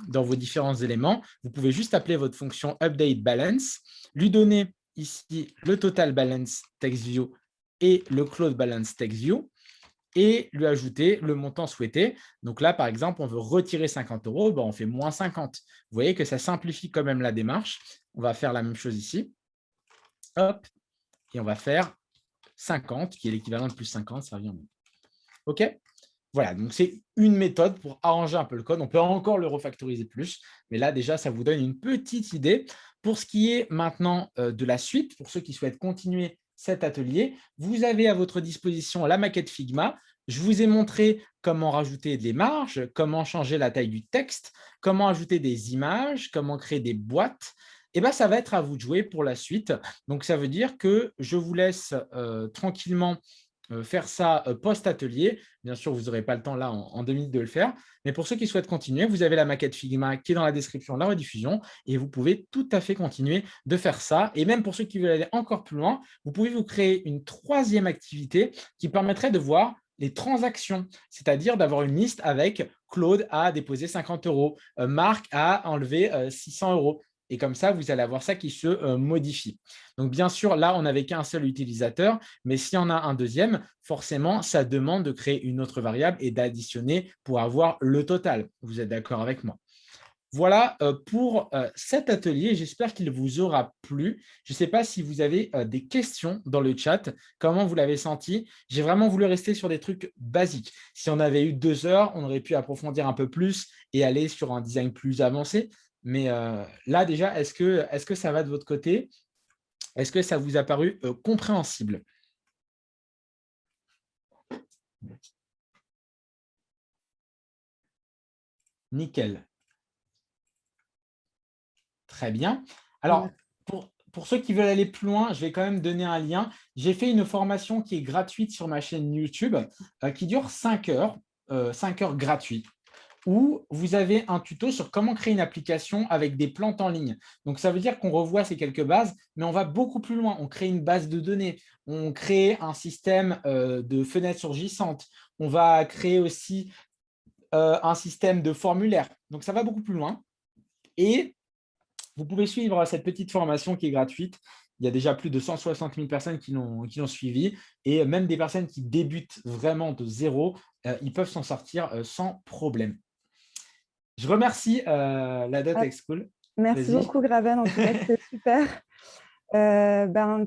Speaker 2: vos différents éléments, vous pouvez juste appeler votre fonction update balance, lui donner ici le total balance text view et le close balance text view et lui ajouter le montant souhaité. Donc là, par exemple, on veut retirer 50 €, on fait moins 50. Vous voyez que ça simplifie quand même la démarche. On va faire la même chose ici. Hop, et on va faire 50, qui est l'équivalent de plus 50, ça revient au même. OK ? Voilà, donc c'est une méthode pour arranger un peu le code. On peut encore le refactoriser plus, mais là, déjà, ça vous donne une petite idée. Pour ce qui est maintenant de la suite, pour ceux qui souhaitent continuer cet atelier, vous avez à votre disposition la maquette Figma. Je vous ai montré comment rajouter des marges, comment changer la taille du texte, comment ajouter des images, comment créer des boîtes. Et ça va être à vous de jouer pour la suite. Donc, ça veut dire que je vous laisse tranquillement faire ça post-atelier. Bien sûr, vous n'aurez pas le temps là en 2 minutes de le faire. Mais pour ceux qui souhaitent continuer, vous avez la maquette Figma qui est dans la description de la rediffusion et vous pouvez tout à fait continuer de faire ça. Et même pour ceux qui veulent aller encore plus loin, vous pouvez vous créer une troisième activité qui permettrait de voir les transactions, c'est-à-dire d'avoir une liste avec Claude a déposé 50 €, Marc a enlevé 600 €. Et comme ça, vous allez avoir ça qui se modifie. Donc, bien sûr, là, on n'avait qu'un seul utilisateur, mais s'il y en a un deuxième, forcément, ça demande de créer une autre variable et d'additionner pour avoir le total. Vous êtes d'accord avec moi? Voilà pour cet atelier. J'espère qu'il vous aura plu. Je ne sais pas si vous avez des questions dans le chat. Comment vous l'avez senti? J'ai vraiment voulu rester sur des trucs basiques. Si on avait eu 2 heures, on aurait pu approfondir un peu plus et aller sur un design plus avancé. Mais là, déjà, est-ce que ça va de votre côté? Est-ce que ça vous a paru compréhensible? Nickel. Très bien. Alors, pour ceux qui veulent aller plus loin, je vais quand même donner un lien. J'ai fait une formation qui est gratuite sur ma chaîne YouTube qui dure 5 heures, 5 heures gratuites, où vous avez un tuto sur comment créer une application avec des plantes en ligne. Donc, ça veut dire qu'on revoit ces quelques bases, mais on va beaucoup plus loin. On crée une base de données, on crée un système de fenêtres surgissantes, on va créer aussi un système de formulaire. Donc, ça va beaucoup plus loin. Et vous pouvez suivre cette petite formation qui est gratuite. Il y a déjà plus de 160 000 personnes qui l'ont suivi et même des personnes qui débutent vraiment de zéro, ils peuvent s'en sortir sans problème. Je remercie la DotEx School.
Speaker 1: Merci
Speaker 2: Vas-y.
Speaker 1: beaucoup, Graven. En tout cas, c'était super. Comme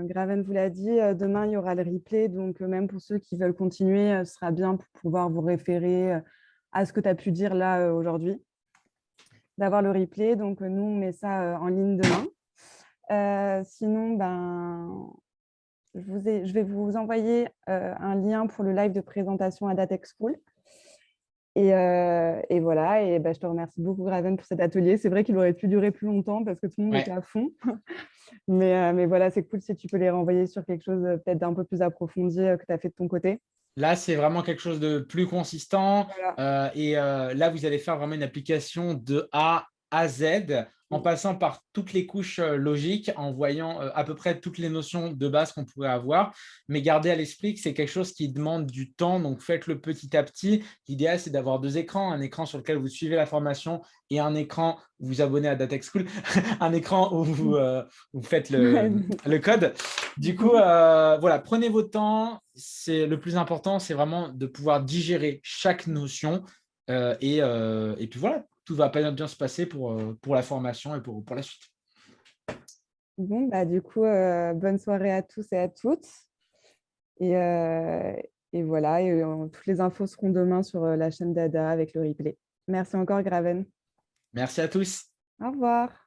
Speaker 1: Graven vous l'a dit, demain, il y aura le replay. Donc, même pour ceux qui veulent continuer, ce sera bien pour pouvoir vous référer à ce que tu as pu dire là aujourd'hui, d'avoir le replay. Donc, nous, on met ça en ligne demain. Sinon, je vais vous envoyer un lien pour le live de présentation à DatEx School. Et voilà, et je te remercie beaucoup, Graven, pour cet atelier. C'est vrai qu'il aurait pu durer plus longtemps parce que tout le monde était à fond. Mais voilà, c'est cool si tu peux les renvoyer sur quelque chose peut-être d'un peu plus approfondi que tu as fait de ton côté.
Speaker 2: Là, c'est vraiment quelque chose de plus consistant.
Speaker 1: Voilà.
Speaker 2: Là, vous allez faire vraiment une application de A à Z en passant par toutes les couches logiques, en voyant à peu près toutes les notions de base qu'on pourrait avoir. Mais gardez à l'esprit que c'est quelque chose qui demande du temps, donc faites-le petit à petit. L'idéal, c'est d'avoir 2 écrans, un écran sur lequel vous suivez la formation et un écran où vous vous abonnez à DatEx School, un écran où vous faites le code. Du coup, voilà, prenez votre temps. C'est le plus important, c'est vraiment de pouvoir digérer chaque notion. Et puis voilà, tout va bien se passer pour la formation et pour la suite.
Speaker 1: Bon, du coup, bonne soirée à tous et à toutes. Et voilà, toutes les infos seront demain sur la chaîne d'Ada avec le replay. Merci encore, Graven.
Speaker 2: Merci à tous.
Speaker 1: Au revoir.